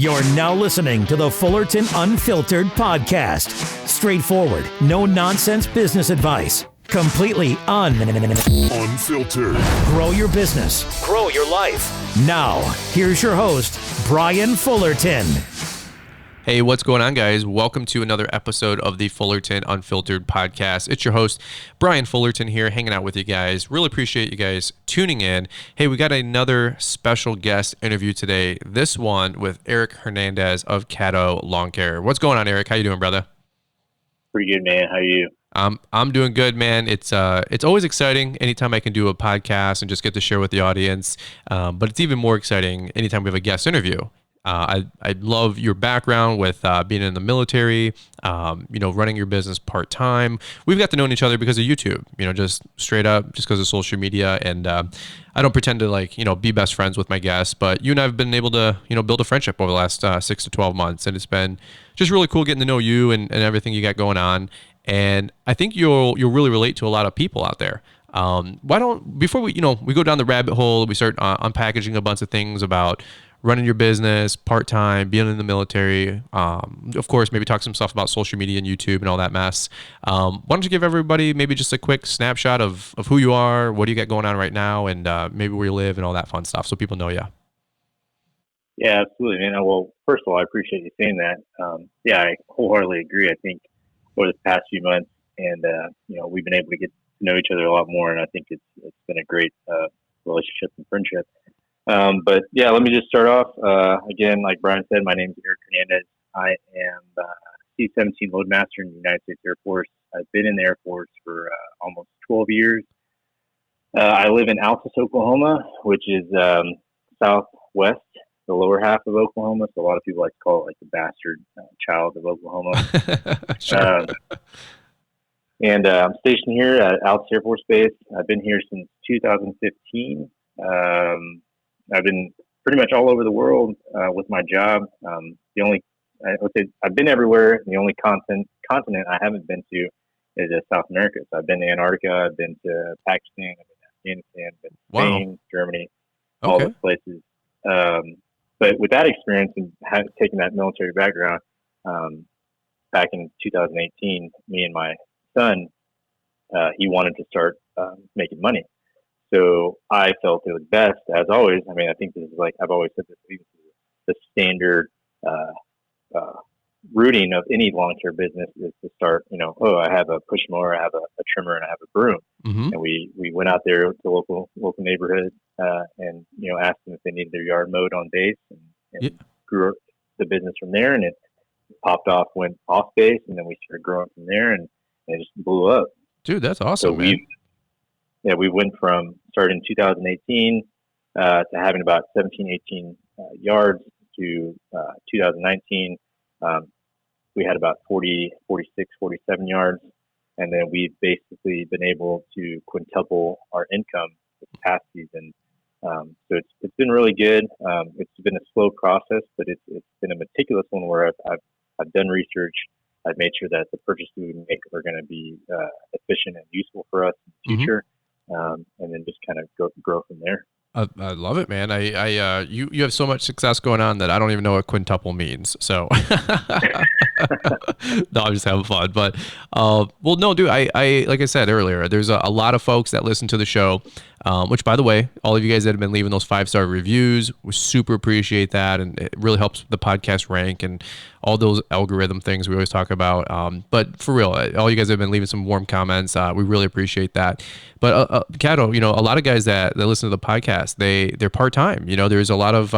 You're now listening to the Fullerton Unfiltered podcast. Straightforward, no nonsense business advice. Completely unfiltered. Grow your business. Grow your life. Now, here's your host, Brian Fullerton. Hey, what's going on, guys? Welcome to another episode of the Fullerton Unfiltered podcast. It's your host, Brian Fullerton here, hanging out with you guys. Really appreciate you guys tuning in. Hey, we got another special guest interview today. This one with Erik Hernandez of Caddo Lawn Care. What's going on, Erik? How you doing, brother? Pretty good, man. How are you? I'm doing good, man. It's always exciting anytime I can do a podcast and just get to share with the audience. But it's even more exciting anytime we have a guest interview. I love your background with being in the military, running your business part-time. We've got to know each other because of YouTube, just straight up, just because of social media. And I don't pretend to be best friends with my guests, but you and I have been able to, build a friendship over the last 6 to 12 months. And it's been just really cool getting to know you and everything you got going on. And I think you'll really relate to a lot of people out there. Before we go down the rabbit hole, we start unpackaging a bunch of things about running your business part-time, being in the military, of course, maybe talk some stuff about social media and YouTube and all that mess. Why don't you give everybody maybe just a quick snapshot of who you are, what do you got going on right now, and maybe where you live and all that fun stuff so people know you. Yeah, absolutely, man. Well, first of all, I appreciate you saying that. I wholeheartedly agree. I think over the past few months and, we've been able to get to know each other a lot more, and I think it's been a great relationship and friendship. But yeah, let me just start off. Again, like Brian said, my name is Erik Hernandez. I am C-17 Loadmaster in the United States Air Force. I've been in the Air Force for almost 12 years. I live in Altus, Oklahoma, which is southwest, the lower half of Oklahoma. So a lot of people like to call it like the bastard child of Oklahoma. Sure. And I'm stationed here at Altus Air Force Base. I've been here since 2015. I've been pretty much all over the world with my job. I would say I've been everywhere. The only continent I haven't been to is South America. So I've been to Antarctica, I've been to Pakistan, I've been to Afghanistan, I've been to Spain, Germany, all those places. But with that experience and taking that military background, back in 2018, me and my son, he wanted to start making money. So I felt it was best, as always. I mean, I think this is I've always said this is the standard routine of any long-term business is to start, I have a push mower, I have a trimmer, and I have a broom. Mm-hmm. And we went out there to the local neighborhood and, asked them if they needed their yard mowed on base and grew the business from there. And it popped off, went off base, and then we started growing from there and it just blew up. Dude, that's awesome, so man. We went from starting in 2018 to having about 17, 18 yards to 2019. We had about 40, 46, 47 yards. And then we've basically been able to quintuple our income this past season. So it's been really good. It's been a slow process, but it's been a meticulous one where I've done research. I've made sure that the purchases we make are going to be efficient and useful for us in the future. And then just kind of grow from there. I love it, man. You have so much success going on that I don't even know what quintuple means. So, no, I'm just having fun. But, no, dude, I like I said earlier, there's a lot of folks that listen to the show, which, by the way, all of you guys that have been leaving those 5-star reviews, we super appreciate that. And it really helps the podcast rank and all those algorithm things we always talk about. But for real, all you guys have been leaving some warm comments. We really appreciate that. But Caddo, a lot of guys that listen to the podcast, they're part-time. There's a lot of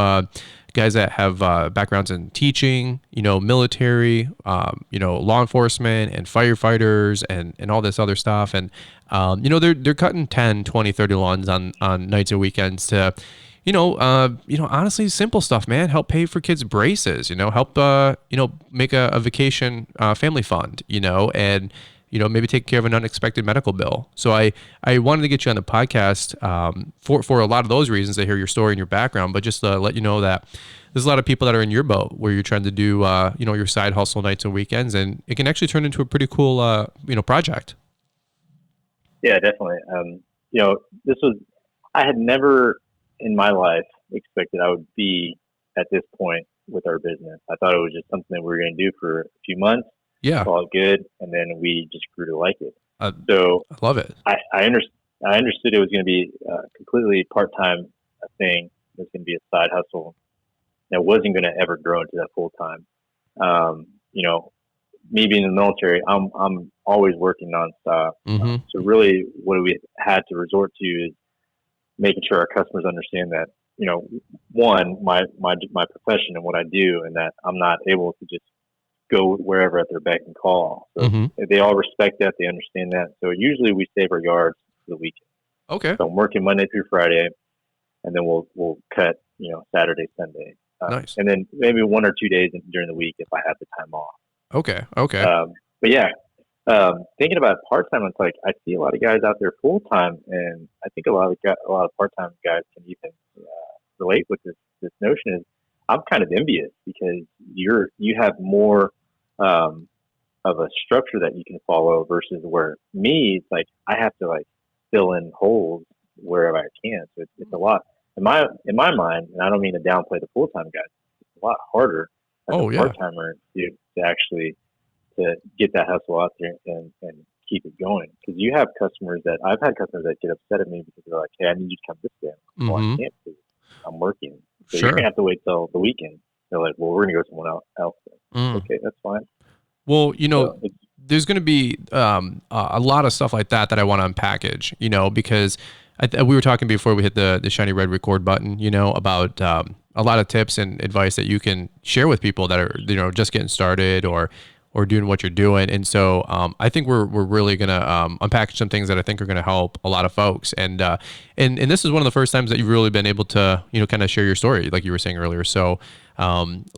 guys that have backgrounds in teaching, military, law enforcement and firefighters and all this other stuff. And, they're cutting 10, 20, 30 lawns on nights and weekends to, honestly, simple stuff, man. Help pay for kids' braces, help, make a vacation family fund, and, maybe take care of an unexpected medical bill. So I wanted to get you on the podcast for a lot of those reasons. I hear your story and your background, but just to let you know that there's a lot of people that are in your boat where you're trying to do, your side hustle nights and weekends, and it can actually turn into a pretty cool, project. Yeah, definitely. I had never in my life expected I would be at this point with our business. I thought it was just something that we were going to do for a few months. Yeah. All good. And then we just grew to like it. So I love it. I understood it was going to be a completely part-time thing. It was going to be a side hustle that wasn't going to ever grow into that full-time. Me being in the military, I'm always working nonstop. Mm-hmm. So really what we had to resort to is making sure our customers understand that, one, my profession and what I do, and that I'm not able to just go wherever at their beck and call. So they all respect that. They understand that. So usually we save our yards for the weekend. Okay. So I'm working Monday through Friday, and then we'll cut, Saturday, Sunday. Nice. And then maybe 1 or 2 days during the week if I have the time off. Okay. But yeah, thinking about part-time, it's like I see a lot of guys out there full-time, and I think a lot of part-time guys can even relate with this notion. Is I'm kind of envious because you have more of a structure that you can follow versus where me, it's like I have to like fill in holes wherever I can. So it's a lot in my mind, and I don't mean to downplay the full-time guys. It's a lot harder as a part-timer to actually to get that hustle out there and keep it going. Because you have customers I've had customers that get upset at me because they're like, "Hey, I need you to come this day." Well, I can't because I'm working. So you're gonna have to wait till the weekend. They're like, "Well, we're gonna go somewhere else." Okay, that's fine. Well, there's going to be a lot of stuff like that I want to unpackage, because we were talking before we hit the shiny red record button, about a lot of tips and advice that you can share with people that are, just getting started or doing what you're doing. And so I think we're really going to unpackage some things that I think are going to help a lot of folks. And this is one of the first times that you've really been able to, kind of share your story, like you were saying earlier. So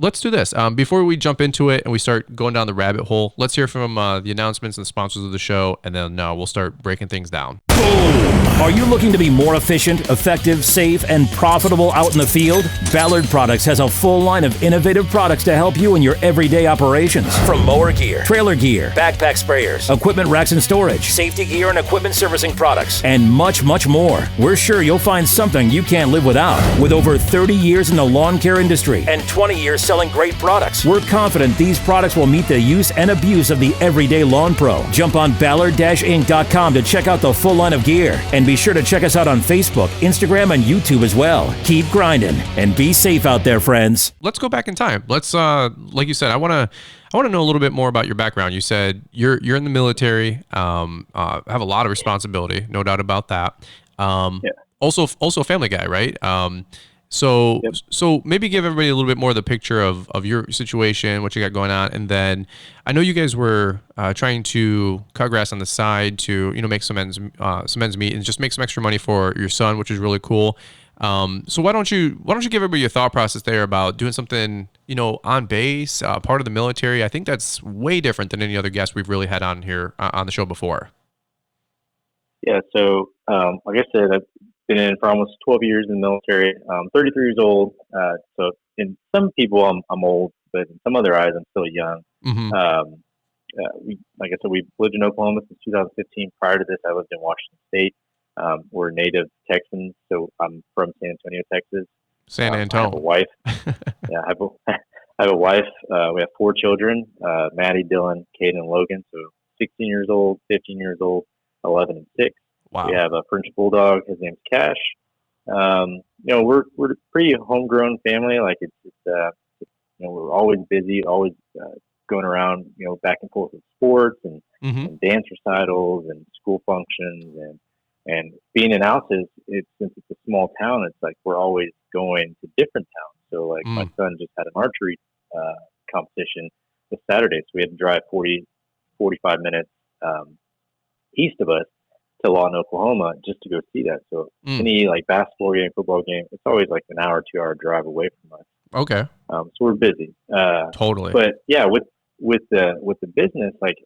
let's do this. Before we jump into it and we start going down the rabbit hole, let's hear from the announcements and the sponsors of the show, and then we'll start breaking things down. Are you looking to be more efficient, effective, safe, and profitable out in the field? Ballard Products has a full line of innovative products to help you in your everyday operations. From mower gear, trailer gear, backpack sprayers, equipment racks and storage, safety gear and equipment servicing products, and much, much more. We're sure you'll find something you can't live without. With over 30 years in the lawn care industry and 20 years selling great products, we're confident these products will meet the use and abuse of the everyday lawn pro. Jump on ballard-inc.com to check out the full line of gear. And be sure to check us out on Facebook, Instagram, and YouTube as well. Keep grinding and be safe out there, friends. Let's go back in time. Let's, like you said, I want to know a little bit more about your background. You said you're in the military, have a lot of responsibility, no doubt about that. Also a family guy, right? So maybe give everybody a little bit more of the picture of your situation, what you got going on. And then I know you guys were trying to cut grass on the side to, make some ends meet and just make some extra money for your son, which is really cool. So why don't you give everybody your thought process there about doing something, on base, part of the military? I think that's way different than any other guest we've really had on here on the show before. Yeah. So, like I said, I've been in for almost 12 years in the military. I'm 33 years old. So in some people I'm old, but in some other eyes, I'm still young. Mm-hmm. Like I said, we've lived in Oklahoma since 2015. Prior to this, I lived in Washington State. We're native Texans, so I'm from San Antonio, Texas. San Antonio. I have a wife. Yeah, I have a wife. We have 4 children: Maddie, Dylan, Caden, and Logan. So 16 years old, 15 years old, 11, and 6. Wow. We have a French bulldog. His name's Cash. We're a pretty homegrown family. Like we're always busy, always going around, back and forth with sports and dance recitals and school functions and being in Altus. Since it's a small town, it's like we're always going to different towns. So like my son just had an archery competition this Saturday, so we had to drive 45 minutes east of us to Lawton, Oklahoma, just to go see that. So any like basketball game, football game, it's always like an hour, 2 hour drive away from us. Okay. So we're busy. Totally. But yeah, with the business, like,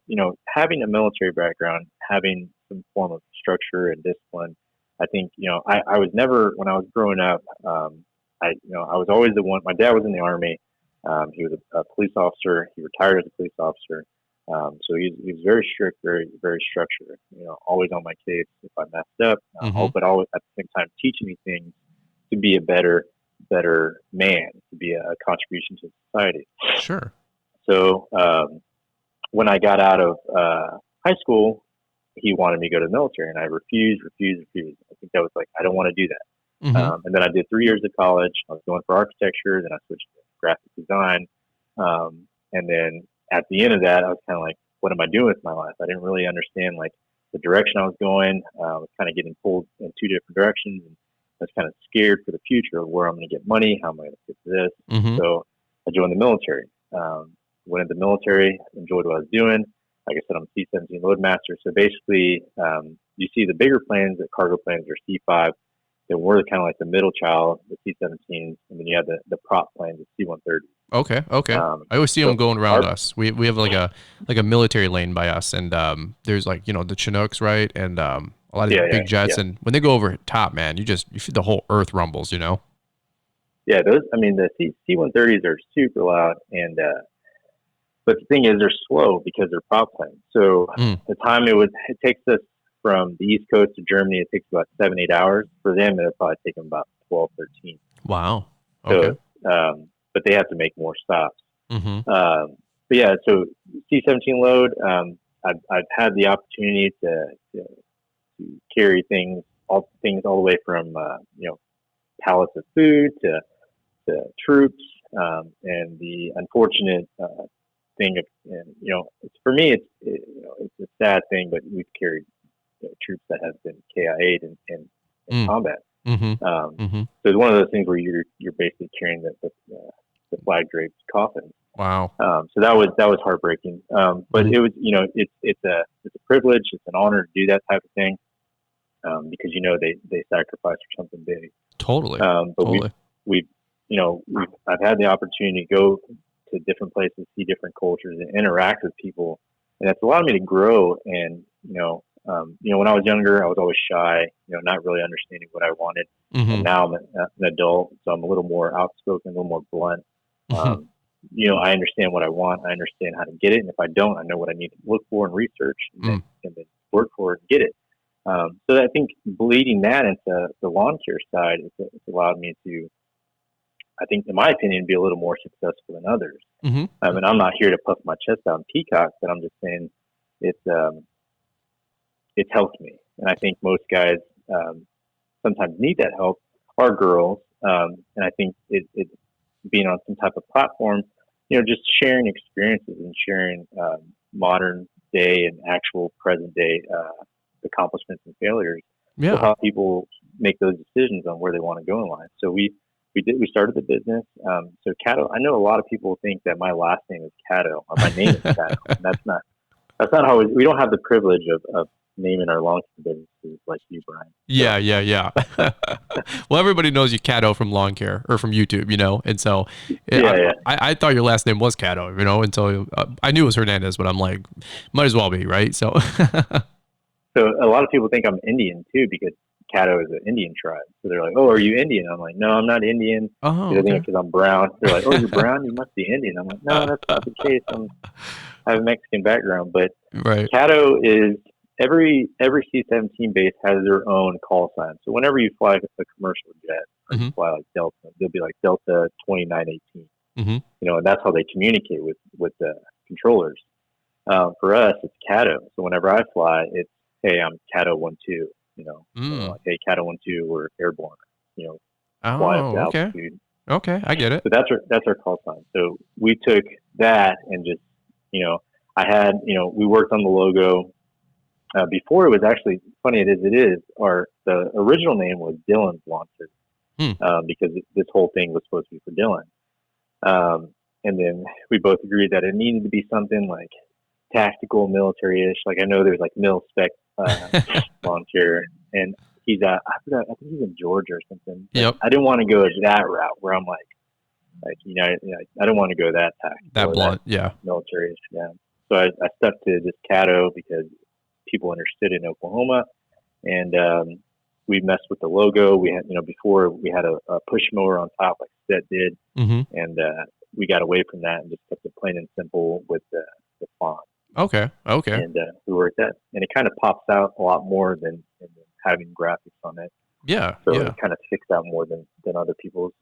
having a military background, having some form of structure and discipline, I think, I was never, when I was growing up, I was always the one. My dad was in the Army. He was a police officer. He retired as a police officer. So he was very strict, very, very structured, always on my case if I messed up, but always at the same time teaching me things to be a better better man, to be a contribution to society. Sure. So when I got out of high school, he wanted me to go to the military, and I refused. I think that was like, I don't want to do that. Mm-hmm. And then I did 3 years of college. I was going for architecture, then I switched to graphic design. And then at the end of that, I was kind of like, what am I doing with my life? I didn't really understand like the direction I was going. I was kind of getting pulled in 2 different directions, and I was kind of scared for the future of where I'm going to get money, how am I going to fit this. Mm-hmm. So I joined the military. Went into the military, enjoyed what I was doing. Like I said, I'm a C-17 loadmaster. So basically, you see the bigger planes, the cargo planes, are C-5. Then we're kind of like the middle child, the C-17s, and then you have the prop planes, the C-130. Okay. I always see them going around us. We have like a military lane by us, and there's like, the Chinooks, right, and a lot of these big jets, and when they go over top, man, you feel the whole earth rumbles, Yeah, those. I mean, the C-130s are super loud, and but the thing is, they're slow because they're prop planes. So the time it takes us from the East Coast to Germany, it takes about 7-8 hours. For them, it'll probably take them about 12, 13. Wow. Okay. So, but they have to make more stops. Mm-hmm. But yeah, so C-17 load, I've had the opportunity to carry all the way from pallets of food to troops, and the unfortunate thing of, for me, it's a sad thing, but we've carried troops that have been KIA'd in combat. Mm-hmm. So it's one of those things where you're basically carrying the flag draped coffin. Wow. So that was heartbreaking. But it was, it's a privilege, it's an honor to do that type of thing, because they sacrifice for something big. Totally. But totally. I've had the opportunity to go to different places, see different cultures, and interact with people, and it's allowed me to grow. And when I was younger, I was always shy, not really understanding what I wanted. Mm-hmm. And now I'm an adult, so I'm a little more outspoken, a little more blunt. Mm-hmm. I understand what I want. I understand how to get it, and if I don't, I know what I need to look for and research, and then work for it and get it. So I think bleeding that into the lawn care side, it's allowed me to, I think, in my opinion, be a little more successful than others. Mm-hmm. And I'm not here to puff my chest out and peacock, but I'm just saying it's helped me. And I think most guys sometimes need that help, or girls. And I think it being on some type of platform, just sharing experiences and sharing modern day and actual present day accomplishments and failures will help people make those decisions on where they want to go in life. So we started the business. So Caddo, I know a lot of people think that my last name is Caddo, or my name is Caddo. And that's not how we don't have the privilege of naming our lawn care businesses like you, Brian. Yeah. Well, everybody knows you Caddo from lawn care or from YouTube, and so I thought your last name was Caddo, until I knew it was Hernandez, but I'm like, might as well be, right? So So a lot of people think I'm Indian too, because Caddo is an Indian tribe. So they're like, "Oh, are you Indian?" I'm like, "No, I'm not Indian." Because I'm brown. They're like, "Oh, you're brown? You must be Indian." I'm like, "No, that's not the case. I have a Mexican background." But Caddo is every C-17 base has their own call sign. So whenever you fly a commercial jet or you fly like Delta, they'll be like Delta 2918. Mm-hmm. And that's how they communicate with the controllers. For us, it's Caddo. So whenever I fly, it's, "Hey, I'm Caddo 12." Like, "Hey, Caddo 12, we're airborne." Fly up to altitude. Okay, I get it. So that's our call sign. So we took that and just, I had, we worked on the logo. Before, it was actually funny. The original name was Dylan's Lawn Care, because this whole thing was supposed to be for Dylan. And then we both agreed that it needed to be something like tactical, military-ish. Like, I know there's like mil spec lawn care, and he's I think he's in Georgia or something. Yep. I didn't want to go that route where I'm like I don't want to go that tactical, that blunt, military-ish. Yeah. So I stuck to just Caddo because people understood it in Oklahoma, and we messed with the logo. We had, before we had a push mower on top like Stet did, and we got away from that and just kept it plain and simple with the font. Okay. And we worked that, and it kind of pops out a lot more than having graphics on it. Yeah. So it kind of sticks out more than other people's.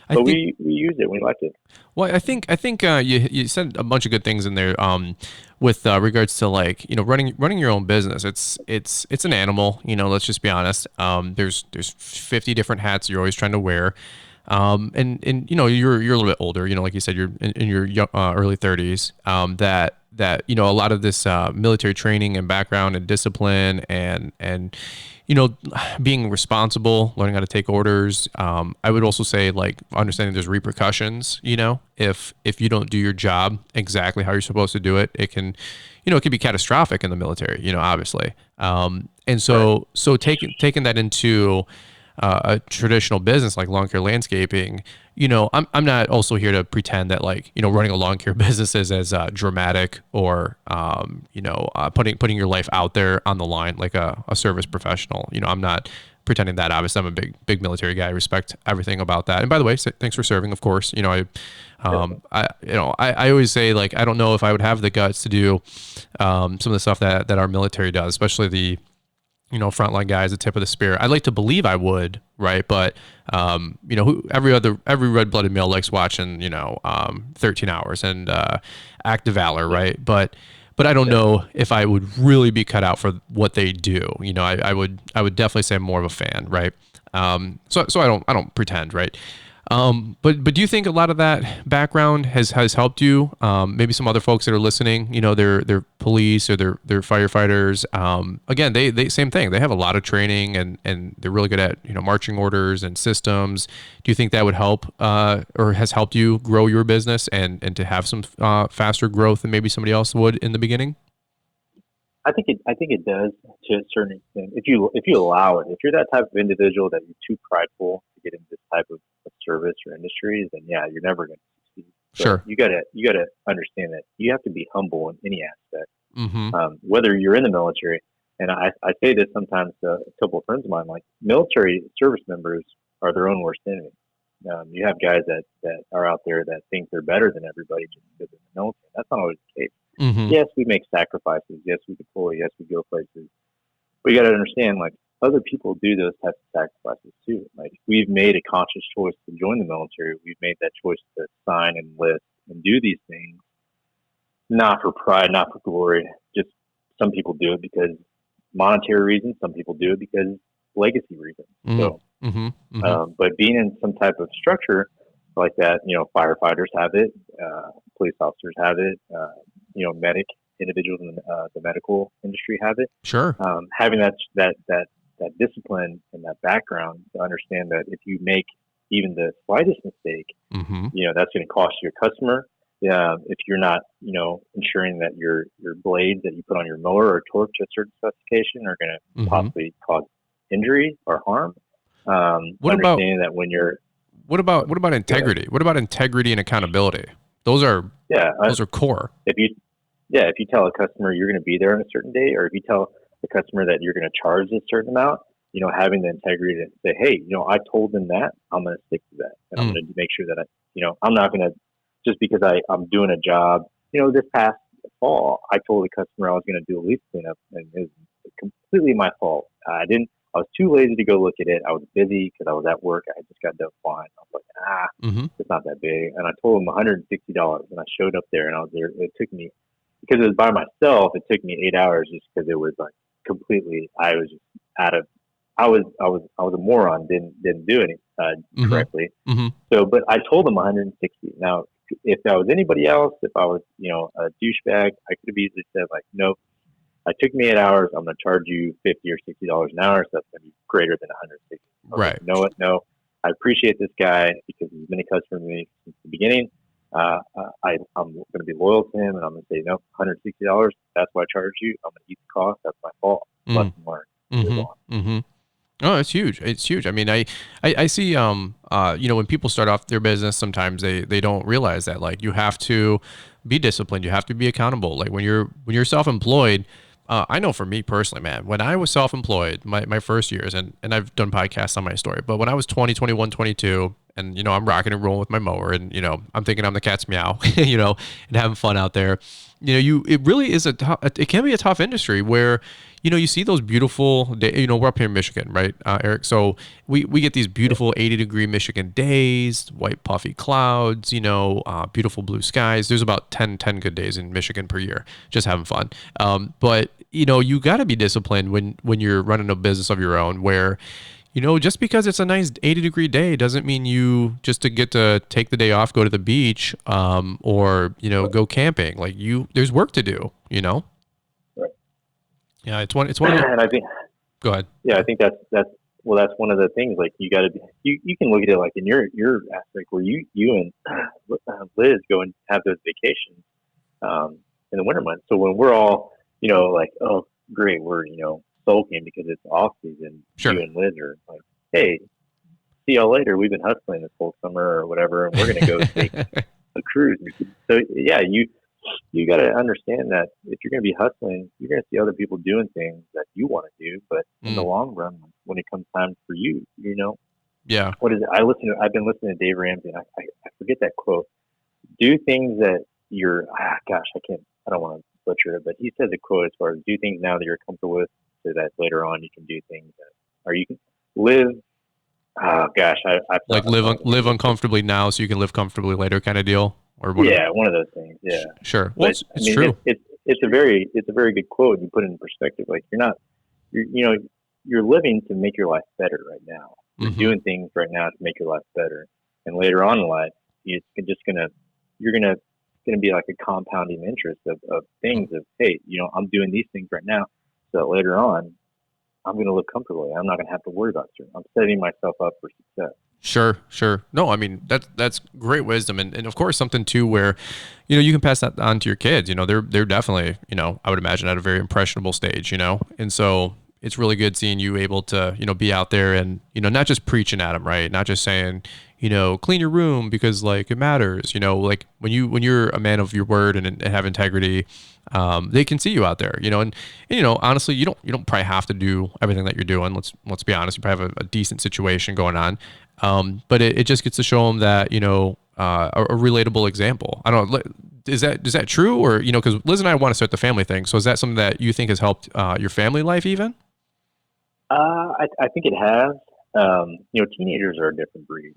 But we use it. We like it. Well, I think you said a bunch of good things in there. With regards to like running your own business. It's an animal. Let's just be honest. There's 50 different hats you're always trying to wear. And you're a little bit older. Like you said, you're in your early 30s. That a lot of this military training and background and discipline and being responsible, learning how to take orders. I would also say like understanding there's repercussions, if you don't do your job exactly how you're supposed to do it, it can be catastrophic in the military, obviously. And so taking that into a traditional business like lawn care landscaping, I'm not also here to pretend that like, running a lawn care business is as dramatic or, putting your life out there on the line like a service professional. I'm not pretending that. Obviously, I'm a big military guy. I respect everything about that. And by the way, thanks for serving, of course. I always say like, I don't know if I would have the guts to do some of the stuff that our military does, especially the frontline guys, the tip of the spear. I'd like to believe I would, right? But every red-blooded male likes watching 13 Hours and Act of Valor, right? But I don't know if I would really be cut out for what they do. I would definitely say I'm more of a fan, right? So I don't pretend, right? But do you think a lot of that background has helped you? Maybe some other folks that are listening, they're police or they're firefighters. Again, they same thing. They have a lot of training and they're really good at, marching orders and systems. Do you think that would help, or has helped you grow your business and to have some, faster growth than maybe somebody else would in the beginning? I think it does to a certain extent. If you allow it, if you're that type of individual that you're too prideful to get into this type of service or industry, then yeah, you're never going to succeed. So sure. You gotta understand that you have to be humble in any aspect, mm-hmm. Whether you're in the military. And I say this sometimes to a couple of friends of mine, like military service members are their own worst enemy. You have guys that are out there that think they're better than everybody just because they're in the military. That's not always the case. Mm-hmm. Yes, we make sacrifices. Yes, we deploy. Yes, we go places. But you got to understand, like, other people do those types of sacrifices too. Like, we've made a conscious choice to join the military. We've made that choice to sign and enlist and do these things, not for pride, not for glory. Just some people do it because monetary reasons. Some people do it because legacy reasons. Mm-hmm. So, mm-hmm. But being in some type of structure like that, firefighters have it, police officers have it, medic individuals in the medical industry have it. Sure. Having that discipline and that background to understand that if you make even the slightest mistake, mm-hmm. That's going to cost your customer. If you're not, ensuring that your blades that you put on your mower or torque to a certain specification are going to mm-hmm. possibly cause injury or harm. What about integrity? What about integrity and accountability? Those are core. If you tell a customer you're going to be there on a certain day, or if you tell the customer that you're going to charge a certain amount, having the integrity to say, hey, I told them that, I'm going to stick to that, and I'm going to make sure that I'm not going to, just because I'm doing a job. This past fall, I told the customer I was going to do a leaf cleanup, and it was completely my fault. I was too lazy to go look at it. I was busy because I was at work. I had just got done flying. I was like, mm-hmm. It's not that big. And I told him $160, and I showed up there, and I was there. It took me, because it was by myself, it took me 8 hours just because it was like completely, I was just I was a moron, didn't do it mm-hmm. correctly. Mm-hmm. So, but I told him 160. Now, if I was anybody else, if I was, a douchebag, I could have easily said like, nope, it took me 8 hours. I'm going to charge you $50 or $60 an hour. So that's going to be greater than 160. Right. You know what? No, I appreciate this guy because he's been a customer to me since the beginning. I'm going to be loyal to him, and I'm going to say, no, $160. That's what I charge you. I'm going to eat the cost. That's my fault. Lesson learned. Mm-hmm. Mm-hmm. Oh, it's huge. It's huge. I mean, I see, when people start off their business, sometimes they don't realize that, like, you have to be disciplined. You have to be accountable. Like when you're self-employed, I know for me personally, man, when I was self-employed, my first years, and I've done podcasts on my story, but when I was 20, 21, 22, and, I'm rocking and rolling with my mower, and, I'm thinking I'm the cat's meow, and having fun out there. It really is it can be a tough industry where, you see those beautiful we're up here in Michigan, right, Eric? So we get these beautiful 80-degree Michigan days, white puffy clouds, beautiful blue skies. There's about 10 good days in Michigan per year, just having fun. But, you got to be disciplined when you're running a business of your own where, just because it's a nice 80-degree day doesn't mean you just to get to take the day off, go to the beach, or, go camping. Like there's work to do, Right. Yeah, it's one of the, and I think, go ahead. Yeah, I think that's one of the things. Like you got to you can look at it like in your aspect where you and Liz go and have those vacations in the winter months. So when we're all like, oh great, we're sulking because it's off season. Sure. You and Liz are like, hey, see y'all later. We've been hustling this whole summer or whatever, and we're gonna go take a cruise. So yeah, you got to understand that if you're going to be hustling, you're going to see other people doing things that you want to do, but in the long run, when it comes time for you, yeah. What is it? I've been listening to Dave Ramsey, and I forget that quote. Do things that I don't want to butcher it, but he says a quote as far as do things now that you're comfortable with, so that later on you can do things or you can live. Oh gosh, I like live uncomfortably now so you can live comfortably later, kind of deal. Or one of those things. Yeah, sure. Well, it's true. It's a very good quote. You put it in perspective. Like you're living to make your life better right now. You're doing things right now to make your life better, and later on in life, you're gonna be like a compounding interest of things. Of hey, I'm doing these things right now, so that later on, I'm gonna live comfortably. I'm not gonna have to worry about it. I'm setting myself up for success. Sure. No, I mean, that's great wisdom. And of course, something too, where, you can pass that on to your kids, they're definitely, I would imagine at a very impressionable stage, and so it's really good seeing you able to, be out there and, not just preaching at them, right. Not just saying, clean your room because like it matters, like when you're a man of your word and have integrity, they can see you out there, and honestly, you don't probably have to do everything that you're doing. Let's be honest. You probably have a decent situation going on. But it just gets to show them that, a relatable example. I don't know. Is that true? Or, because Liz and I want to start the family thing. So is that something that you think has helped your family life even? I think it has. Teenagers are a different breed.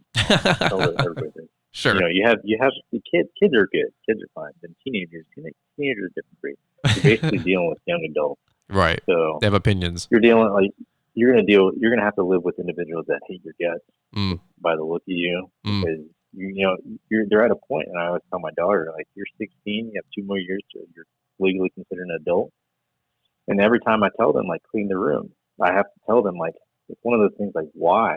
Sure. You have the kids. Kids are good. Kids are fine. Then teenagers are a different breed. You're basically dealing with young adults. Right. So they have opinions. You're gonna have to live with individuals that hate your guts by the look of you, because they're at a point, and I always tell my daughter, like, you're 16, you have 2 more years to you're legally considered an adult, and every time I tell them like clean the room, I have to tell them like it's one of those things like why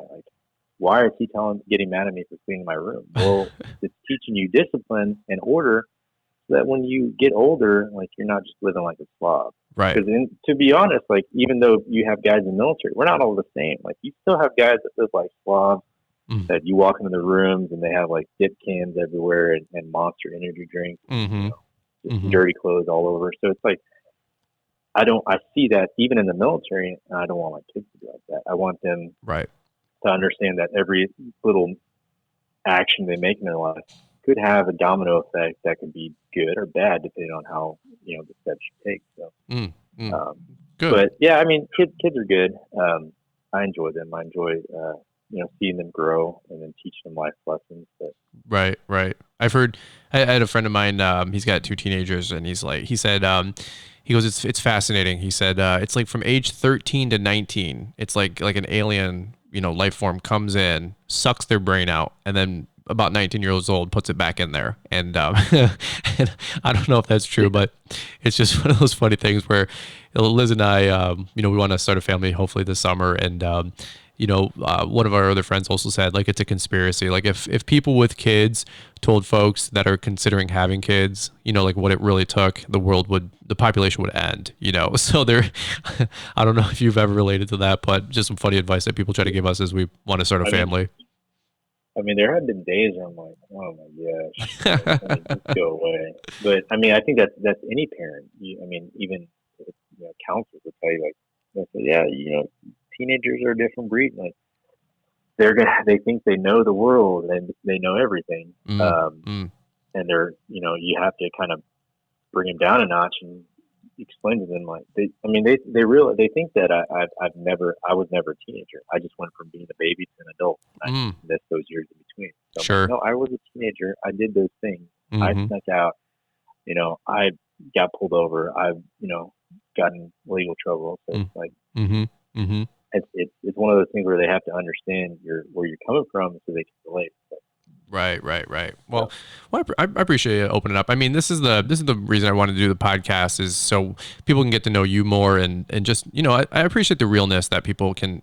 is he getting mad at me for cleaning my room? Well, it's teaching you discipline and order so that when you get older, like you're not just living like a slob. Right. Because to be honest, like even though you have guys in the military, we're not all the same. Like you still have guys that live like slobs, that you walk into the rooms and they have like dip cans everywhere and Monster energy drinks, dirty clothes all over. So it's like I see that even in the military, and I don't want my kids to be like that. I want them to understand that every little action they make in their life could have a domino effect that could be good or bad depending on how the steps you take. So, good. But yeah, I mean, kids are good. I enjoy them. I enjoy seeing them grow and then teaching them life lessons. But right. I've heard. I had a friend of mine. He's got 2 teenagers, and he said. He goes, it's fascinating. He said, it's like from age 13 to 19, it's like an alien, life form comes in, sucks their brain out, and then about 19 years old puts it back in there. And, and I don't know if that's true, but it's just one of those funny things where Liz and I, we want to start a family hopefully this summer. And, one of our other friends also said, like, it's a conspiracy. Like if people with kids told folks that are considering having kids, like what it really took, the population would end, so I don't know if you've ever related to that, but just some funny advice that people try to give us as we want to start a family. I mean, there have been days where I'm like, oh my gosh, just go away. But I mean, I think that's any parent. Even counselors will tell you like, yeah, teenagers are a different breed. Like they think they know the world and they know everything. And they're, you have to kind of bring them down a notch and explain to them like they think that I was never a teenager. I just went from being a baby to an adult. I missed those years in between. So Sure. no, I was a teenager. I did those things. I snuck out. I got pulled over. I've gotten legal trouble. So it's like it's one of those things where they have to understand where you're coming from so they can relate. But, Right. Well, I appreciate you opening up. I mean, this is the reason I wanted to do the podcast, is so people can get to know you more, and just, I appreciate the realness that people can,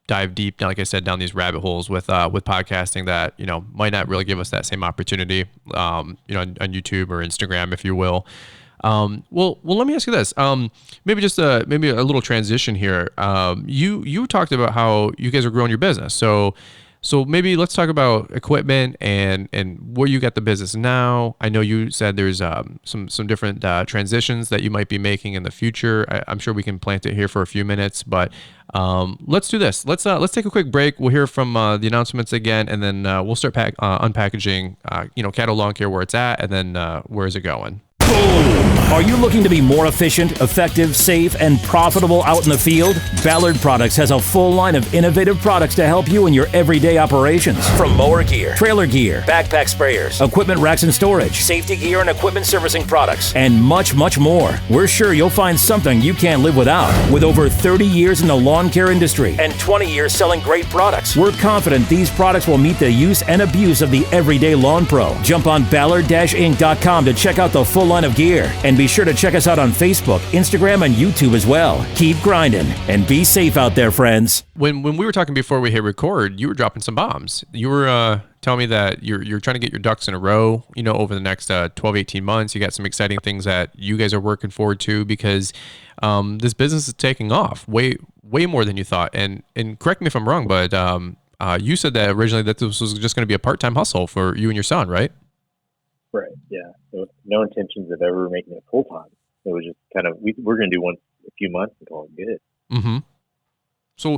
dive deep, like I said, down these rabbit holes with podcasting that, might not really give us that same opportunity, on YouTube or Instagram, if you will. Well, let me ask you this. Maybe just a little transition here. You talked about how you guys are growing your business. So maybe let's talk about equipment and where you got the business now. I know you said there's some different transitions that you might be making in the future. I'm sure we can plant it here for a few minutes, but let's do this. Let's take a quick break. We'll hear from the announcements again, and then we'll start unpackaging Caddo Lawn Care, where it's at, and then where is it going. Are you looking to be more efficient, effective, safe, and profitable out in the field? Ballard Products has a full line of innovative products to help you in your everyday operations. From mower gear, trailer gear, backpack sprayers, equipment racks and storage, safety gear and equipment servicing products, and much, much more. We're sure you'll find something you can't live without. With over 30 years in the lawn care industry and 20 years selling great products, we're confident these products will meet the use and abuse of the everyday lawn pro. Jump on ballard-inc.com to check out the full line of gear, and be sure to check us out on Facebook, Instagram, and YouTube as well. Keep grinding and be safe out there, friends. When we were talking before we hit record, you were dropping some bombs. You were telling me that you're trying to get your ducks in a row, over the next 12, 18 months. You got some exciting things that you guys are working forward to, because this business is taking off way more than you thought. And correct me if I'm wrong, but you said that originally that this was just going to be a part-time hustle for you and your son, right? Right. Yeah. So no intentions of ever making it full time. It was just kind of we're going to do one a few months and call it good. Mm-hmm. So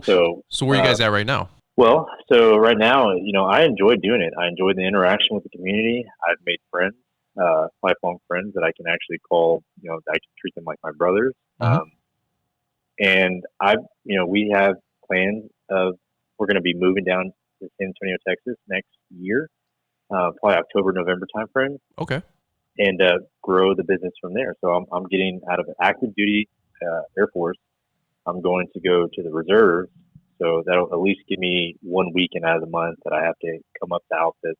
where are you guys at right now? Well, so right now, I enjoy doing it. I enjoy the interaction with the community. I've made friends, lifelong friends that I can actually call. I can treat them like my brothers. And we have plans of we're going to be moving down to San Antonio, Texas next year. Probably October, November timeframe. Okay. And grow the business from there. So I'm getting out of active duty Air Force. I'm going to go to the reserves. So that'll at least give me 1 weekend out of the month that I have to come up to Alpha,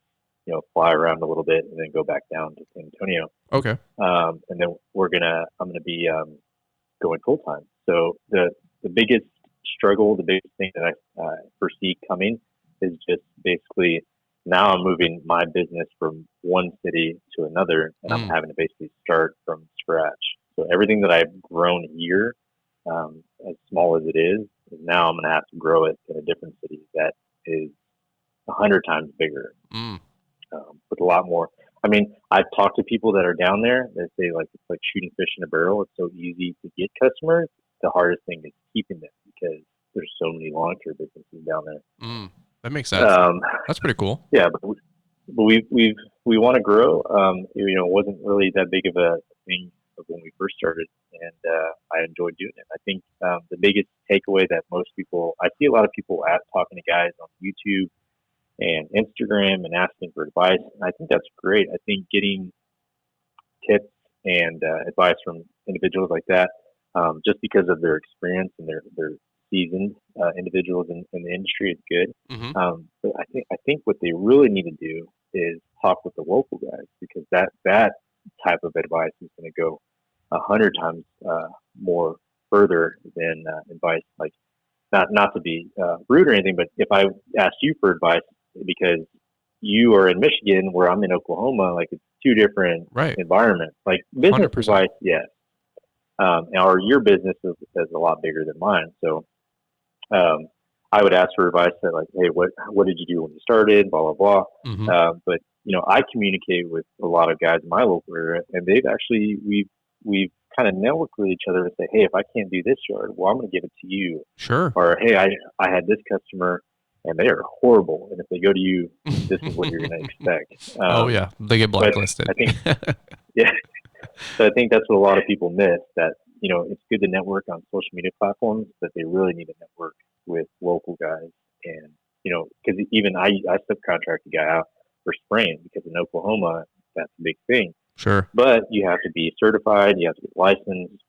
fly around a little bit and then go back down to San Antonio. Okay. And then I'm going to be going full time. So the biggest struggle, the biggest thing that I foresee coming is just basically, now I'm moving my business from one city to another, and I'm having to basically start from scratch. So everything that I've grown here, as small as it is now I'm going to have to grow it in a different city that is 100 times bigger, with a lot more. I mean, I've talked to people that are down there that say it's like shooting fish in a barrel. It's so easy to get customers. The hardest thing is keeping them, because there's so many lawn care businesses down there. That makes sense. That's pretty cool. Yeah, but we want to grow. It wasn't really that big of a thing when we first started, and I enjoyed doing it. I think the biggest takeaway that I see a lot of people talking to guys on YouTube and Instagram and asking for advice, and I think that's great. I think getting tips and advice from individuals like that, just because of their experience and their seasoned individuals in the industry, is good. But I think what they really need to do is talk with the local guys, because that type of advice is going to go 100 times more further than advice. Like, not to be rude or anything, but if I asked you for advice because you are in Michigan where I'm in Oklahoma, like, it's two different environments. Like, business 100%. Advice, yes. Or your business is a lot bigger than mine, so I would ask for advice that, like, hey, what did you do when you started, blah, blah, blah. But, I communicate with a lot of guys in my local area, and they've actually, we've kind of network with each other and say, hey, if I can't do this yard, well, I'm going to give it to you. Sure. Or, hey, I had this customer and they are horrible. And if they go to you, this is what you're going to expect. Oh yeah. They get blacklisted. I think, yeah. So I think that's what a lot of people miss, that, it's good to network on social media platforms, but they really need to network with local guys. And, because even I subcontract a guy out for spraying, because in Oklahoma, that's a big thing. Sure. But you have to be certified, you have to get licensed,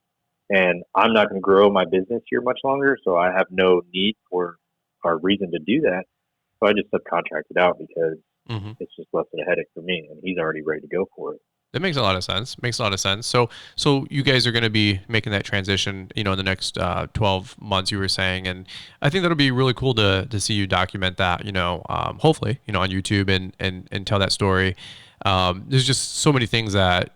and I'm not going to grow my business here much longer, so I have no need or reason to do that. So I just subcontract it out because it's just less of a headache for me, and he's already ready to go for it. That makes a lot of sense. So you guys are going to be making that transition, in the next 12 months, you were saying, and I think that'll be really cool to see you document that, hopefully, on YouTube and tell that story. There's just so many things that,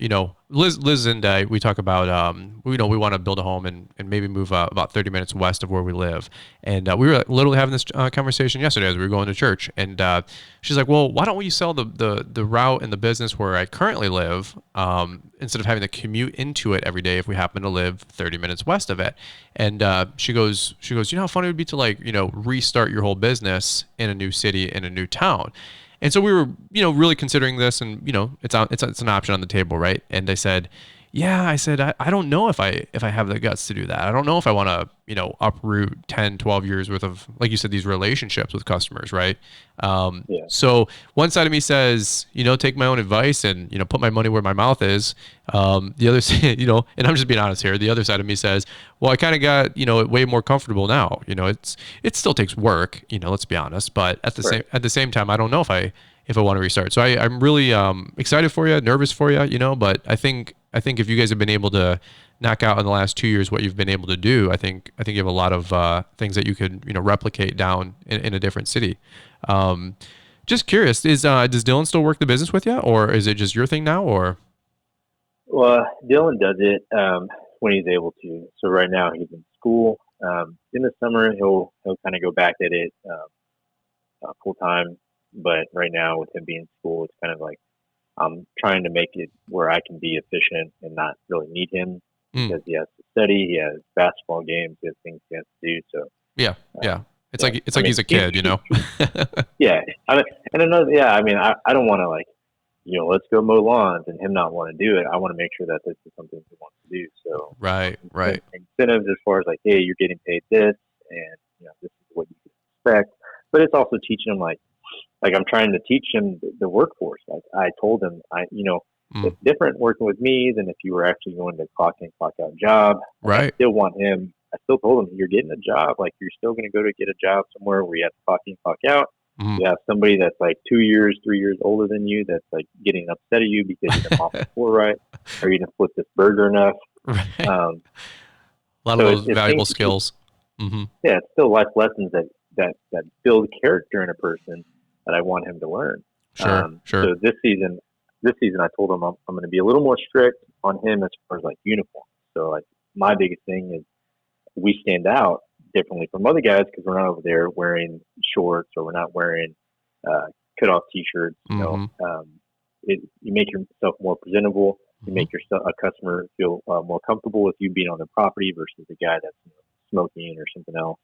Liz and I, we talk about, we want to build a home and maybe move about 30 minutes west of where we live. And we were literally having this conversation yesterday as we were going to church. And she's like, well, why don't we sell the route and the business where I currently live instead of having to commute into it every day if we happen to live 30 minutes west of it? And she goes, how funny it would be to restart your whole business in a new city, in a new town. And so we were, really considering this, and it's an option on the table, right? And I said, I don't know if I have the guts to do that. I don't know if I want to, uproot 10, 12 years worth of, like you said, these relationships with customers, right? So one side of me says, take my own advice and, put my money where my mouth is. The other side, and I'm just being honest here. The other side of me says, well, I kind of got, way more comfortable now. It still takes work, let's be honest, but at the same time, I don't know if I want to restart. So I'm really excited for you, nervous for you, but I think if you guys have been able to knock out in the last 2 years what you've been able to do, I think you have a lot of things that you could replicate down in a different city. Just curious, does Dylan still work the business with you, or is it just your thing now? Or well, Dylan does it when he's able to. So right now he's in school. In the summer he'll kind of go back at it full time. But right now with him being in school, it's kind of like I'm trying to make it where I can be efficient and not really need him because he has to study, he has basketball games, he has things he has to do. So yeah. It's like he's a kid, Yeah. I don't want to let's go mow lawns and him not want to do it. I want to make sure that this is something he wants to do. So right. Incentives as far as hey, you're getting paid this, and this is what you can expect. But it's also teaching him I'm trying to teach him the workforce. I told him, it's different working with me than if you were actually going to clock in, clock out job. Right. I still told him, you're getting a job. You're still going to go to get a job somewhere where you have to clock in, clock out. You have somebody that's 2 years, 3 years older than you that's getting upset at you because you didn't mop the floor right, or you didn't flip this burger enough. Right. A lot of those valuable skills. Yeah, it's still life lessons that build character in a person that I want him to learn. Sure. So this season I told him I'm going to be a little more strict on him as far as uniform. So my biggest thing is we stand out differently from other guys because we're not over there wearing shorts or we're not wearing cut off t-shirts. You make yourself more presentable. You make a customer feel more comfortable with you being on their property versus the guy that's smoking or something else.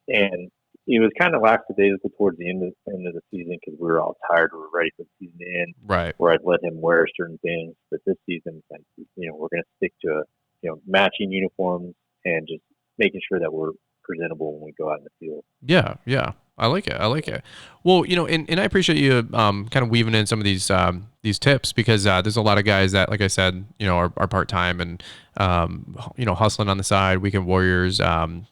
And it was kind of lackadaisical towards the end of the season because we were all tired. We were ready for the season to end. Right. Where I'd let him wear certain things, but this season, we're going to stick to matching uniforms and just making sure that we're presentable when we go out in the field. Yeah. I like it. Well, and I appreciate you kind of weaving in some of these tips because there's a lot of guys that, like I said, are part-time and hustling on the side, weekend warriors,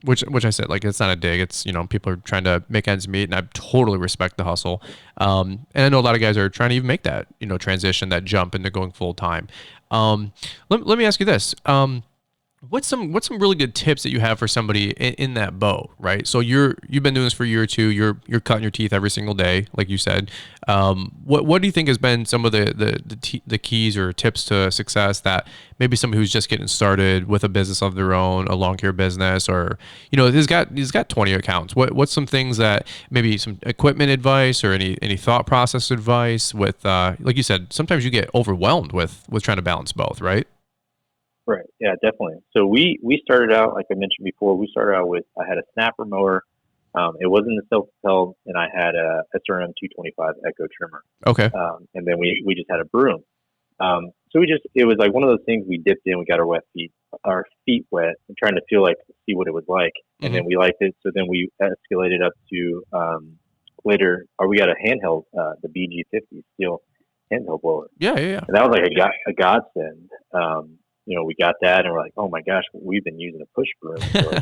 which I said, it's not a dig. It's, people are trying to make ends meet, and I totally respect the hustle. And I know a lot of guys are trying to even make that, transition, that jump into going full-time. Let me ask you this. What's some really good tips that you have for somebody in that boat, right? So you've been doing this for a year or two. You're cutting your teeth every single day, like you said. What do you think has been some of the keys or tips to success that maybe somebody who's just getting started with a business of their own, a lawn care business, or he's got 20 accounts. What's some things that maybe some equipment advice or any thought process advice with like you said, sometimes you get overwhelmed with trying to balance both, right? Right. Yeah, definitely. So we started out, like I mentioned before, we started out with, I had a snapper mower. It wasn't a self-propelled, and I had a SRM 225 Echo trimmer. Okay. And then we just had a broom. So it was like one of those things we dipped in, we got our feet wet and trying to see what it was like. And then we liked it. So then we escalated up to, later, or we got a handheld, the BG50 steel handheld blower. Yeah. And that was like a godsend. We got that and we're like, oh my gosh, we've been using a push broom. So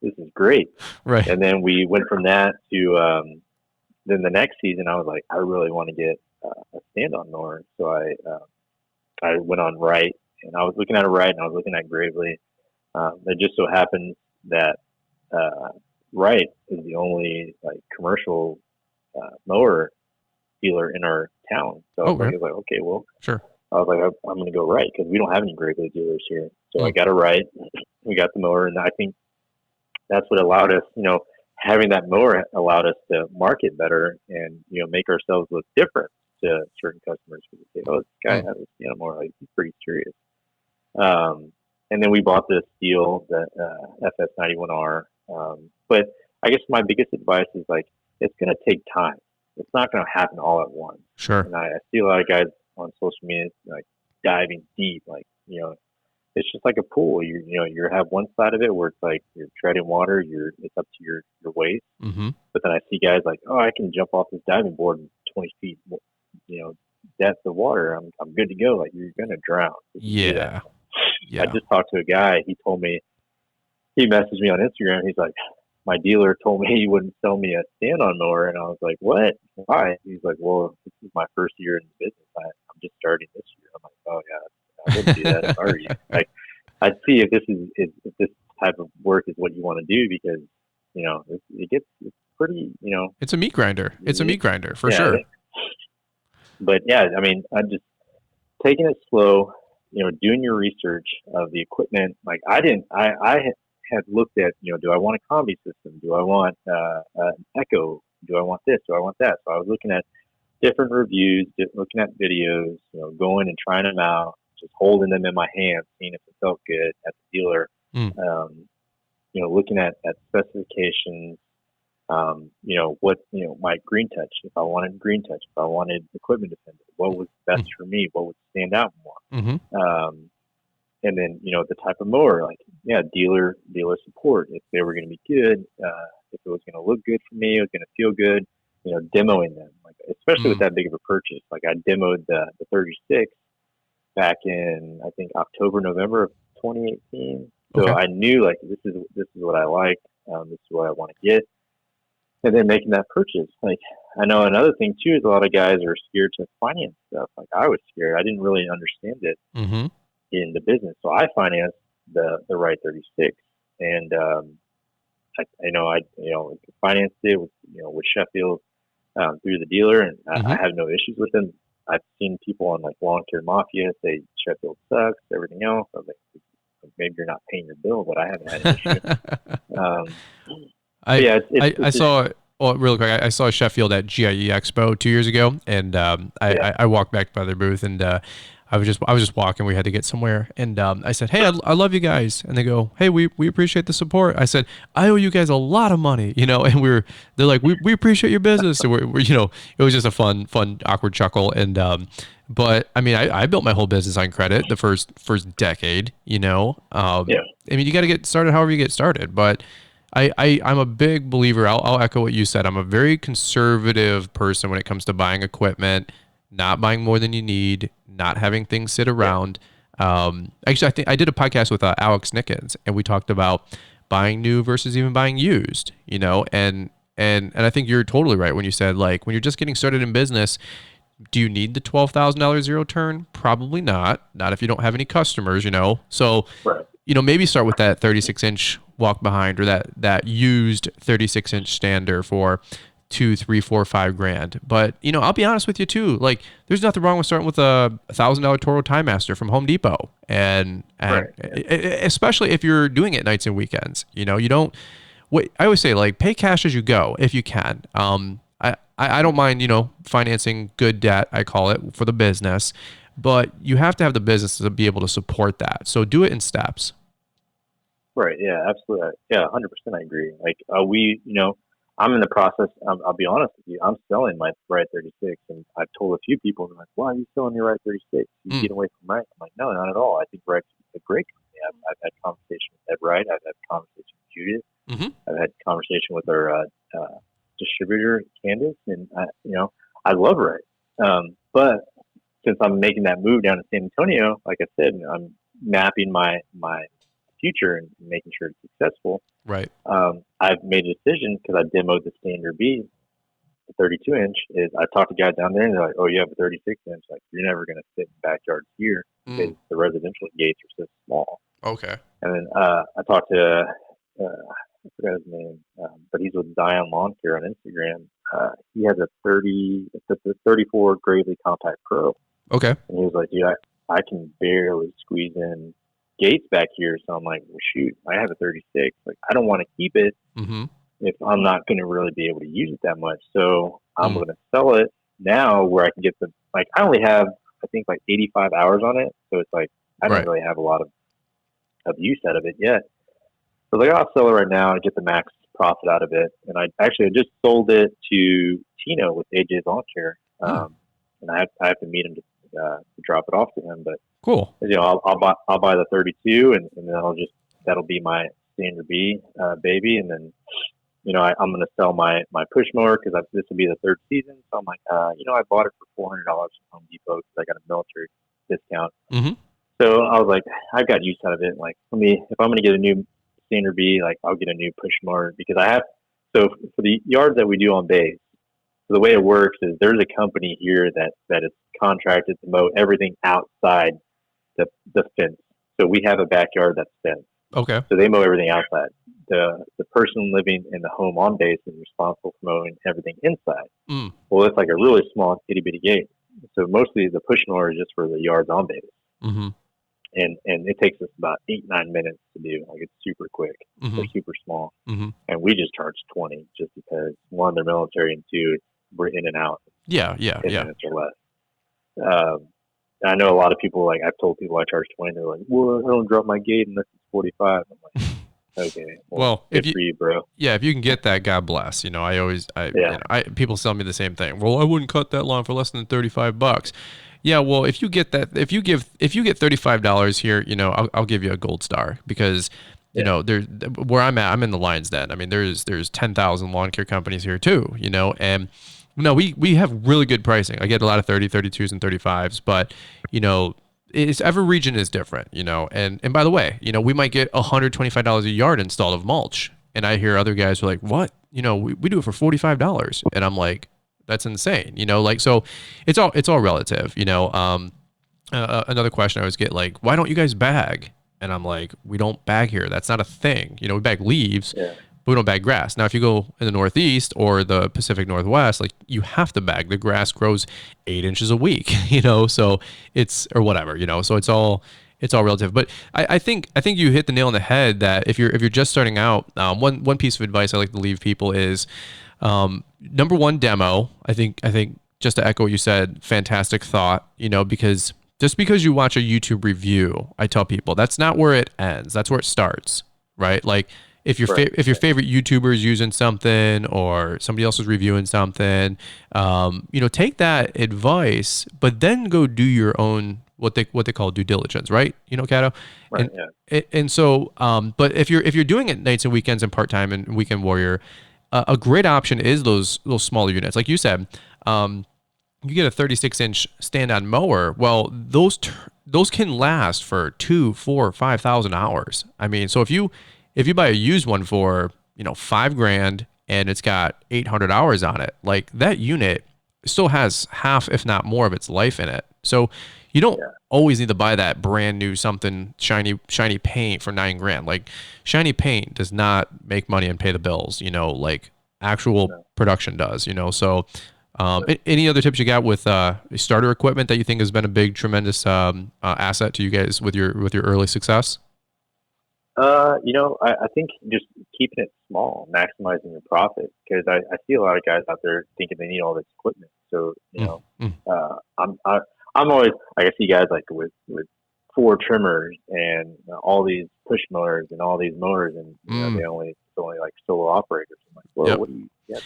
this is great. Right. And then we went from that to, then the next season I was like, I really want to get a stand-on mower. So I went on Wright, and I was looking at a Wright and I was looking at Gravely. It just so happens that Wright is the only like commercial mower dealer in our town. So I was like, okay, well, sure. I was like, I'm going to go Wright because we don't have any Gravely dealers here. So I got a Wright. We got the mower, and I think that's what allowed us, having that mower allowed us to market better and, make ourselves look different to certain customers. Because they say, oh, this guy has a mower, like he's pretty serious. And then we bought the steel, the FS91R. But I guess my biggest advice is like, it's going to take time. It's not going to happen all at once. Sure. And I see a lot of guys on social media like diving deep, like, it's just like a pool. You have one side of it where it's like you're treading water, it's up to your waist. Mm-hmm. But then I see guys like, oh, I can jump off this diving board in 20 feet, depth of water. I'm good to go. Like, you're gonna drown. Yeah. I just talked to a guy. He told me, he messaged me on Instagram. He's like, my dealer told me he wouldn't sell me a stand-on mower, and I was like, what? Why? He's like, well, this is my first year in the business. I'm just starting this year. I'm like, oh yeah. I wouldn't do that if I were you. Like, I'd see if this type of work is what you want to do, because it's pretty, it's a meat grinder. It's a meat grinder for sure. But yeah, I mean, I'm just taking it slow. Doing your research of the equipment. Like I had looked at, do I want a combi system? Do I want an Echo? Do I want this? Do I want that? So I was looking at different reviews, looking at videos, going and trying them out. Just holding them in my hand, seeing if it felt good at the dealer. Looking at specifications. What my green touch. If I wanted green touch, if I wanted equipment defender, what was best for me? What would stand out more? Mm-hmm. And then the type of mower, like dealer support. If they were going to be good, if it was going to look good for me, it was going to feel good. Demoing them, like especially with that big of a purchase. Like I demoed the 36. Back in, I think, October, November of 2018. So I knew like this is what I like. This is what I want to get, and then making that purchase. Like I know another thing too is a lot of guys are scared to finance stuff. Like I was scared. I didn't really understand it in the business, so I financed the Wright 36, and I financed it with Sheffield through the dealer, and I have no issues with them. I've seen people on like Lawn Care Mafia say Sheffield sucks, everything else. I was like, maybe you're not paying your bill, but I haven't had an issue. I saw, well, real quick, I saw Sheffield at GIE Expo 2 years ago, and I walked back by their booth, and I was just walking. We had to get somewhere, and I said, "Hey, I love you guys," and they go, "Hey, we appreciate the support." I said, "I owe you guys a lot of money," and they're like, "We appreciate your business." And we're it was just a fun awkward chuckle, and but I mean, I built my whole business on credit the first decade, I mean, you got to get started however you get started, but I'm a big believer. I'll echo what you said. I'm a very conservative person when it comes to buying equipment. Not buying more than you need, not having things sit around. Actually, I think I did a podcast with Alex Nickens, and we talked about buying new versus even buying used, and I think you're totally right when you said, like, when you're just getting started in business, do you need the $12,000 zero turn? Probably not if you don't have any customers, so, right. Maybe start with that 36-inch walk behind, or that used 36-inch stander for $2,000, $3,000, $4,000, $5,000. But I'll be honest with you too. Like, there's nothing wrong with starting with a $1,000 Toro Time Master from Home Depot, and right. Especially if you're doing it nights and weekends. You don't. Wait, I always say, like, pay cash as you go if you can. I don't mind financing good debt, I call it, for the business, but you have to have the business to be able to support that. So do it in steps. Right. Yeah, absolutely. Yeah, 100%. I agree. Like, I'm in the process. I'll be honest with you. I'm selling my Ride 36, and I've told a few people, they're like, "Why are you selling your Ride 36? You get away from Ride." I'm like, "No, not at all. I think Ride's a great company. I've had conversation with Ed Wright. I've had conversation with Judith. I've had conversation with our distributor, Candace, and I love Ride. But since I'm making that move down to San Antonio, like I said, I'm mapping my future and making sure it's successful. Right. I've made a decision because I demoed the Standard B, the 32 inch. Is I talked to guys down there and they're like, "Oh, you have a 36 inch? Like, you're never going to fit in backyards here because the residential gates are so small." Okay. And then I talked to I forgot his name, but he's with Zion Lawn Care on Instagram. He has a 34 Gravely Compact Pro. Okay. And he was like, "Dude, I can barely squeeze in gates back here." So I'm like, "Well, shoot, I have a 36. Like, I don't want to keep it if I'm not going to really be able to use it that much. So I'm going to sell it now where I can get I only have, I think, like 85 hours on it. So it's like, I don't really have a lot of use out of it yet. So like, I'll sell it right now and get the max profit out of it. And I just sold it to Tino with AJ's Lawn Care. And I have to meet him to drop it off to him, but cool. I'll buy the 32 and then that'll be my Standard B baby. And then, I'm going to sell my push mower because this will be the third season. So I'm like, I bought it for $400 from Home Depot because I got a military discount. So I was like, I've got use out of it. Like, if I'm going to get a new Standard B, like, I'll get a new push mower because so for the yards that we do on base, so the way it works is there's a company here that is contracted to mow everything outside the fence. So we have a backyard that's fenced. Okay. So they mow everything outside. The person living in the home on base is responsible for mowing everything inside. Well, it's like a really small itty bitty gate. So mostly the push mower is just for the yards on base. And it takes us about 8-9 minutes to do. Like, it's super quick. They're super small. And we just charge 20 just because, one, they're military, and two, we're in and out. 10 minutes or less. I know a lot of people, like, I've told people I charge 20. They're like, "Well, I don't drop my gate unless it's 45. I'm like, "Okay, well good for you, bro." Yeah, if you can get that, God bless. People tell me the same thing. Well, I wouldn't cut that lawn for less than $35. Yeah, well, if you get that, if you get $35 here, I'll give you a gold star because there's where I'm at. I'm in the Lion's Den. I mean, there's 10,000 lawn care companies here too. And no, we have really good pricing. I get a lot of 30, 32s, and 35s, but every region is different. And by the way, we might get $125 a yard installed of mulch, and I hear other guys are like, "What? We do it for $45," and I'm like, that's insane. So it's all relative. Another question I always get, like, "Why don't you guys bag?" And I'm like, "We don't bag here. That's not a thing. We bag leaves, but we don't bag grass." Now, if you go in the Northeast or the Pacific Northwest, like, you have to bag. The grass grows 8 inches a week, so it's, or whatever, so it's all relative. But I think you hit the nail on the head that if you're just starting out, one piece of advice I like to leave people is, number one, demo. I think just to echo what you said, fantastic thought, because just because you watch a YouTube review, I tell people that's not where it ends. That's where it starts, right? Like, if your favorite YouTuber is using something or somebody else is reviewing something, take that advice, but then go do your own, what they call due diligence, right? Caddo? Right. And so, but if you're doing it nights and weekends and part-time and weekend warrior, a great option is those smaller units. Like you said, you get a 36-inch stand-on mower. Well, those can last for 2, 4, 5,000 hours. I mean, so if you buy a used one for $5,000 and it's got 800 hours on it, like, that unit still has half, if not more, of its life in it. So you don't always need to buy that brand new something shiny paint for $9,000. Like, shiny paint does not make money and pay the bills, like actual production does, So any other tips you got with starter equipment that you think has been a big, tremendous asset to you guys with your early success? I think just keeping it small, maximizing your profit, because I see a lot of guys out there thinking they need all this equipment. So, I'm always like, I see guys like with 4 trimmers and all these push mowers and all these mowers, and it's only like solo operators. I'm like, whoa, what do you? Yeah,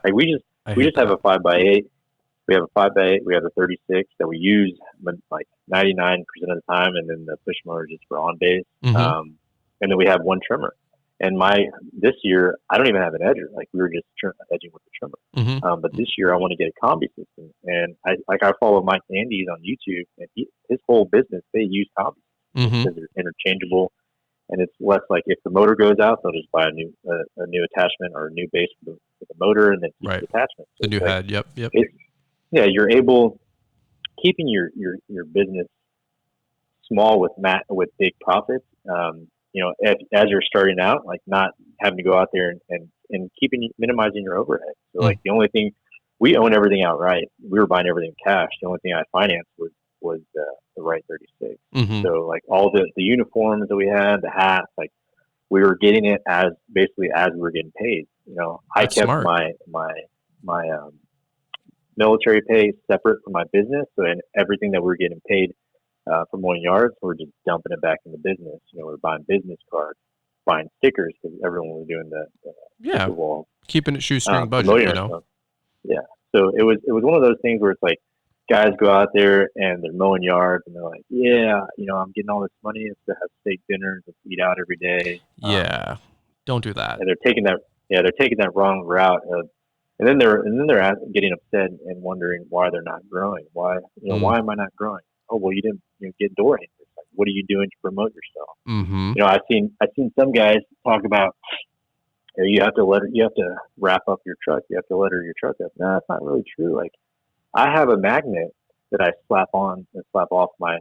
like we just have a 5x8. We have a 5x8. We have a 36 that we use like 99% of the time, and then the push mower is just for on base. And then we have 1 trimmer. And this year, I don't even have an edger. Like we were just edging with the trimmer. But this year, I want to get a combi system. And I follow Mike Andes on YouTube, and his whole business, they use combis because they're interchangeable. And it's less like if the motor goes out, they'll just buy a new attachment or a new base for the motor, and then keep the attachment. So the new head. Yep. Yeah, you're able keeping your business small with big profits. As you're starting out, like not having to go out there and minimizing your overhead. So like the only thing, we own everything outright. We were buying everything cash. The only thing I financed was the right 36. So like all the uniforms that we had, the hats, like we were getting it as we were getting paid. I kept smart. my military pay separate from my business. So everything that we're getting paid for mowing yards, we're just dumping it back in the business. We're buying business cards, buying stickers because everyone was doing the sticker wall, keeping it shoestring budget. Yeah. So it was one of those things where it's like guys go out there and they're mowing yards and they're like, I'm getting all this money to have steak dinners and eat out every day. Don't do that. And they're taking that wrong route of. And then they're getting upset and wondering why they're not growing. Why am I not growing? Oh, well, you didn't get door hangers. Like, what are you doing to promote yourself? I've seen some guys talk about you have to wrap up your truck. You have to letter your truck up. No, that's not really true. Like I have a magnet that I slap on and slap off my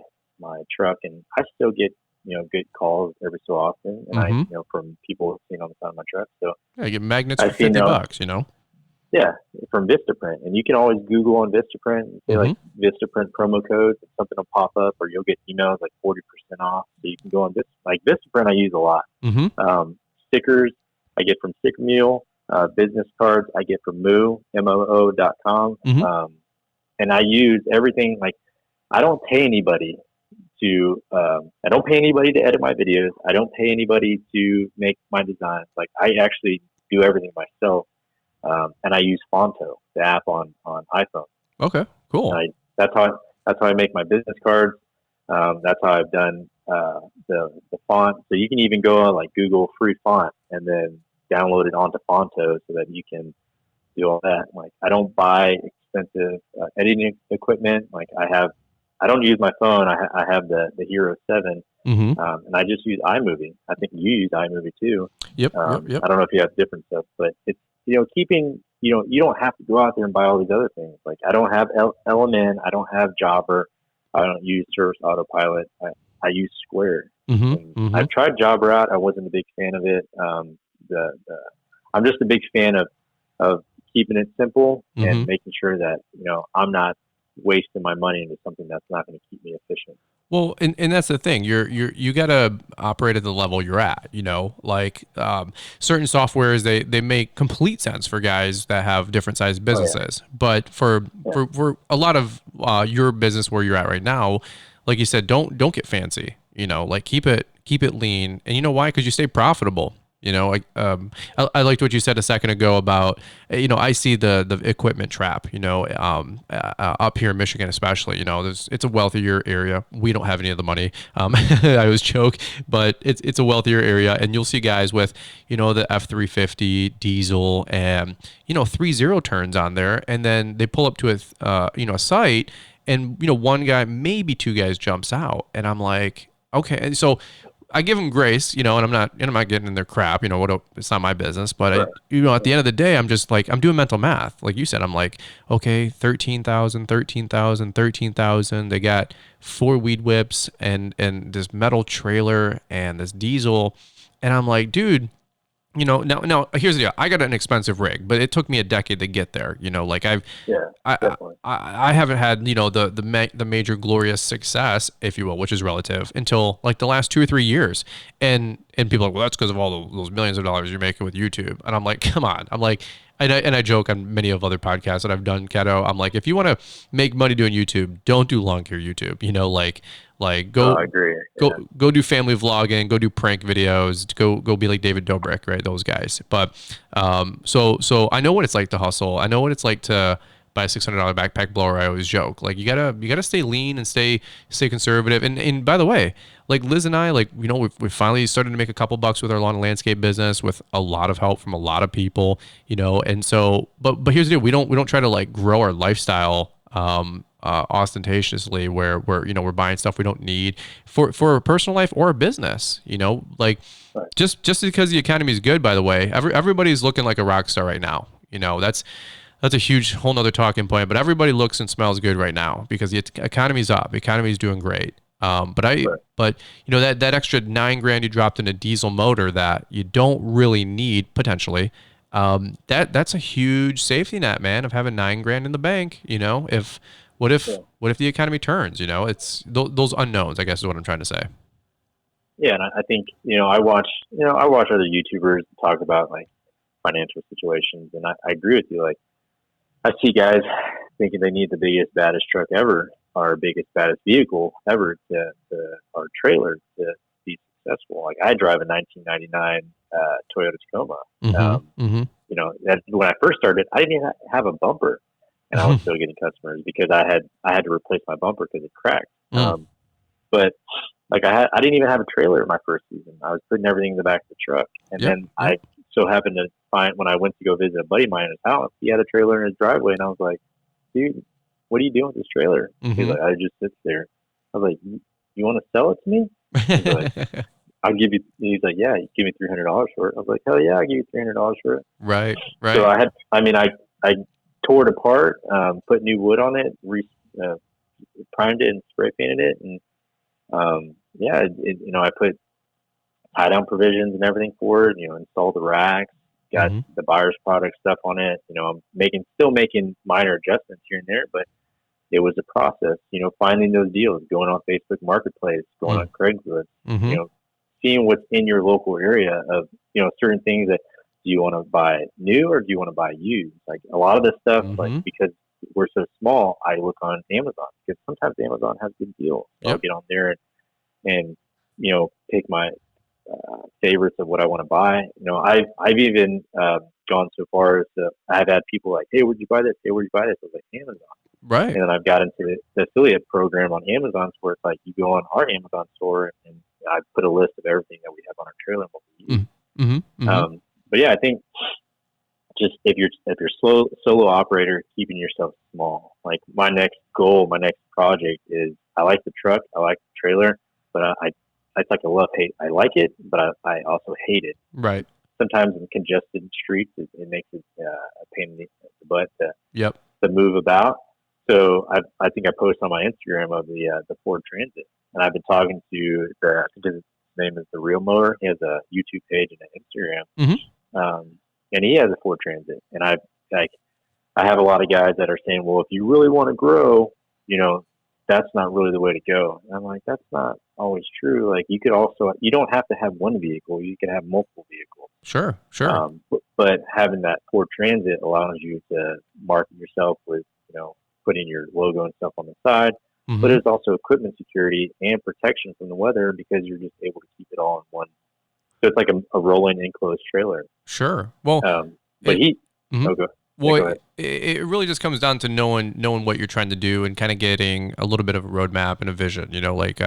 truck, and I still get good calls every so often, and from people seeing on the side of my truck. So you get magnets for $50. Yeah, from Vistaprint. And you can always Google on Vistaprint and say like Vistaprint promo codes, and something will pop up, or you'll get emails like 40% off. So you can go on Vistaprint I use a lot. Stickers I get from Sticker Mule. Business cards I get from moo.com. And I use everything, like I don't pay anybody to edit my videos. I don't pay anybody to make my designs. Like I actually do everything myself. And I use Fonto, the app on iPhone. Okay, cool. That's how I make my business cards. That's how I've done the font. So you can even go on like Google free font and then download it onto Fonto so that you can do all that. Like I don't buy expensive editing equipment. Like I don't use my phone. I have the Hero 7, and I just use iMovie. I think you use iMovie too. Yep. I don't know if you have different stuff, but it's keeping, you don't have to go out there and buy all these other things. Like I don't have Element, I don't have Jobber, I don't use Service Autopilot. I use Square. I've tried Jobber out. I wasn't a big fan of it. I'm just a big fan of keeping it simple and making sure that, I'm not wasting my money into something that's not going to keep me efficient. Well, and that's the thing. You gotta operate at the level you're at. Like certain softwares, they make complete sense for guys that have different sized businesses. But for a lot of your business where you're at right now, like you said, don't get fancy. Like keep it lean. And you know why? Because you stay profitable. I liked what you said a second ago about, I see the equipment trap, up here in Michigan, especially, it's a wealthier area. We don't have any of the money. I always joke, but it's a wealthier area, and you'll see guys with, the F350 diesel and, 3.0 turns on there. And then they pull up to a site, and, one guy, maybe 2 guys jumps out, and I'm like, okay. And so I give them grace, and I'm not getting in their crap, it's not my business, but at the end of the day, I'm just like, I'm doing mental math. Like you said, I'm like, okay, 13,000, they got 4 weed whips and this metal trailer and this diesel. And I'm like, dude, now here's the deal. I got an expensive rig, but it took me a decade to get there. Like I haven't had, the major glorious success, if you will, which is relative, until like the last 2 or 3 years. And people are like, well, that's because of all those millions of dollars you're making with YouTube. And I'm like, come on. I'm like, I joke on many of other podcasts that I've done, Caddo. I'm like, if you want to make money doing YouTube, don't do lawn care YouTube. Go, I agree. go do family vlogging, go do prank videos, go be like David Dobrik, right? Those guys. But so I know what it's like to hustle. I know what it's like to buy a $600 backpack blower. I always joke, like you gotta stay lean and stay conservative. And by the way, like Liz and I, we finally started to make a couple bucks with our lawn and landscape business with a lot of help from a lot of people, and so, but here's the deal. We don't try to like grow our lifestyle, ostentatiously where we're buying stuff we don't need for a personal life or a business, like just because the economy is good, by the way, everybody's looking like a rock star right now. That's a huge whole nother talking point, but everybody looks and smells good right now because the economy's up. The economy's doing great. But that extra $9,000 you dropped in a diesel motor that you don't really need potentially, that's a huge safety net, man, of having $9,000 in the bank. What if the economy turns? It's those unknowns, I guess, is what I'm trying to say. Yeah, and I think I watch other YouTubers talk about like financial situations, and I agree with you. Like, I see guys thinking they need the biggest, baddest truck ever, our biggest, baddest vehicle ever to our trailer to be successful. Like, I drive a 1999 Toyota Tacoma. That when I first started, I didn't even have a bumper, and I was still getting customers because I had to replace my bumper because it cracked. But like I didn't even have a trailer in my first season. I was putting everything in the back of the truck, and then I so happened to find when I went to go visit a buddy of mine in his house, he had a trailer in his driveway, and I was like, dude, what are you doing with this trailer? He's like, I just sits there. I was like, you want to sell it to me? He's like, I'll give you. He's like, yeah, you give me $300 for it. I was like, hell yeah, I'll give you $300 for it. Right. So I tore it apart, put new wood on it, primed it and spray painted it, and I put tie down provisions and everything for it. Installed the racks, got the buyer's product stuff on it. I'm still making minor adjustments here and there, but it was a process. Finding those deals, going on Facebook Marketplace, going on Craigslist. Seeing what's in your local area of certain things that do you want to buy new or do you want to buy used? Like a lot of this stuff, like because we're so small, I look on Amazon because sometimes Amazon has good deals. I'll get on there and pick my favorites of what I want to buy. I've even gone so far as to I've had people like, hey, where'd you buy this? Hey, where'd you buy this? I was like, Amazon. Right. And then I've got into the affiliate program on Amazon where it's like you go on our Amazon store and I put a list of everything that we have on our trailer and what we use. But yeah, I think just if you're solo operator, keeping yourself small. Like my next goal, my next project is I like the truck, I like the trailer, but it's like a love hate. I like it, but I also hate it. Right. Sometimes in congested streets, it makes it a pain in the butt to move about. So I think I post on my Instagram of the Ford Transit, and I've been talking to I think his name is The Real Mower. He has a YouTube page and an Instagram, and he has a Ford Transit. And I have a lot of guys that are saying, well, if you really want to grow, that's not really the way to go. And I'm like, that's not always true. Like you don't have to have one vehicle. You can have multiple vehicles. Sure. But having that Ford Transit allows you to market yourself with, putting your logo and stuff on the side. But it's also equipment security and protection from the weather because you're just able to keep it all in one. So it's like a rolling enclosed trailer. Sure. Well, it really just comes down to knowing what you're trying to do and kind of getting a little bit of a roadmap and a vision. Like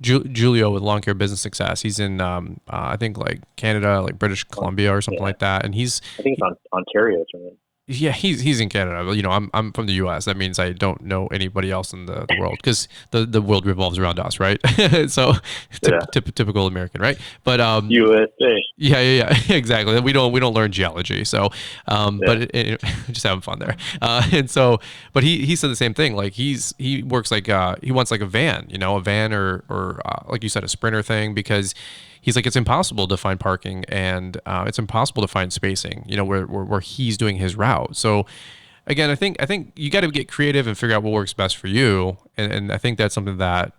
Julio with Lawn Care Business Success. He's in I think like Canada, like British Columbia or something like that. And I think it's Ontario. Yeah, he's in Canada. I'm from the U.S. That means I don't know anybody else in the world because the world revolves around us, right? So typical American, right? But USA. Yeah, exactly. We don't learn geology, so but just having fun there. And so, but he said the same thing. Like he works like he wants like a van, a van or like you said, a Sprinter thing because. He's like, it's impossible to find parking and it's impossible to find spacing, where he's doing his route. So again, I think you got to get creative and figure out what works best for you. And I think that's something that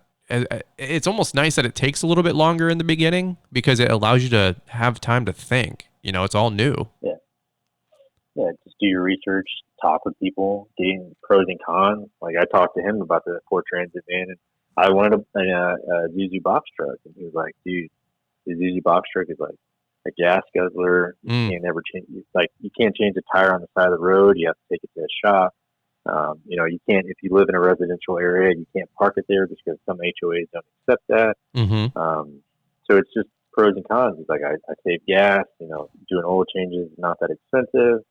it's almost nice that it takes a little bit longer in the beginning because it allows you to have time to think, it's all new. Yeah. just do your research, talk with people, getting pros and cons. Like I talked to him about the Ford Transit van, and I wanted a Zuzu box truck, and he was like, "Dude, the Zuzu box truck is like a gas guzzler. You can't ever change. Like you can't change a tire on the side of the road. You have to take it to a shop. You can't if you live in a residential area, you can't park it there just because some HOAs don't accept that. So it's just pros and cons. It's like I save gas. Doing oil changes is not that expensive.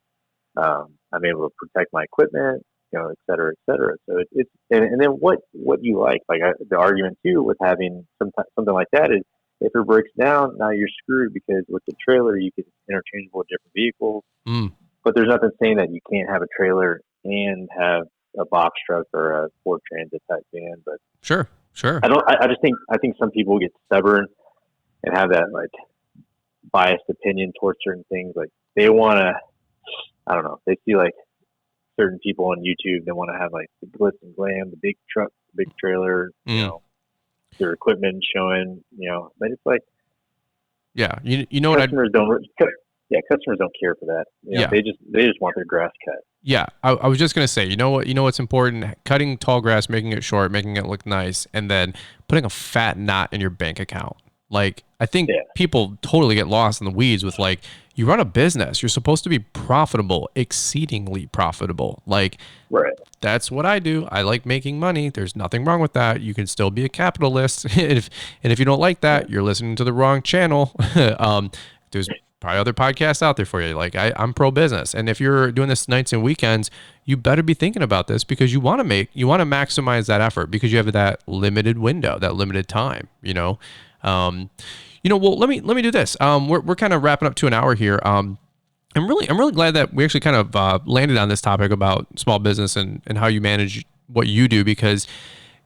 I'm able to protect my equipment, et cetera, et cetera. So it's and then what you like the argument too with having something like that is if it breaks down, now you're screwed because with the trailer you can interchangeable different vehicles. But there's nothing saying that you can't have a trailer and have a box truck or a Ford Transit type van. But sure. I think some people get stubborn and have that like biased opinion towards certain things. Like they want to, I don't know, they see like certain people on YouTube, they want to have like the glitz and glam, the big truck, the big trailer, their equipment showing, but it's like, you know what customers customers don't care for that. They just want their grass cut. Yeah, I was just gonna say, you know what's important? Cutting tall grass, making it short, making it look nice, and then putting a fat knot in your bank account. Like I think people totally get lost in the weeds with like, you run a business, you're supposed to be profitable, exceedingly profitable. Like, right. That's what I do. I like making money. There's nothing wrong with that. You can still be a capitalist. If you don't like that, you're listening to the wrong channel. There's probably other podcasts out there for you. Like I'm pro business. And if you're doing this nights and weekends, you better be thinking about this because you want to maximize that effort because you have that limited window, that limited time, well, let me do this. We're kind of wrapping up to an hour here. I'm really glad that we actually kind of landed on this topic about small business and how you manage what you do because,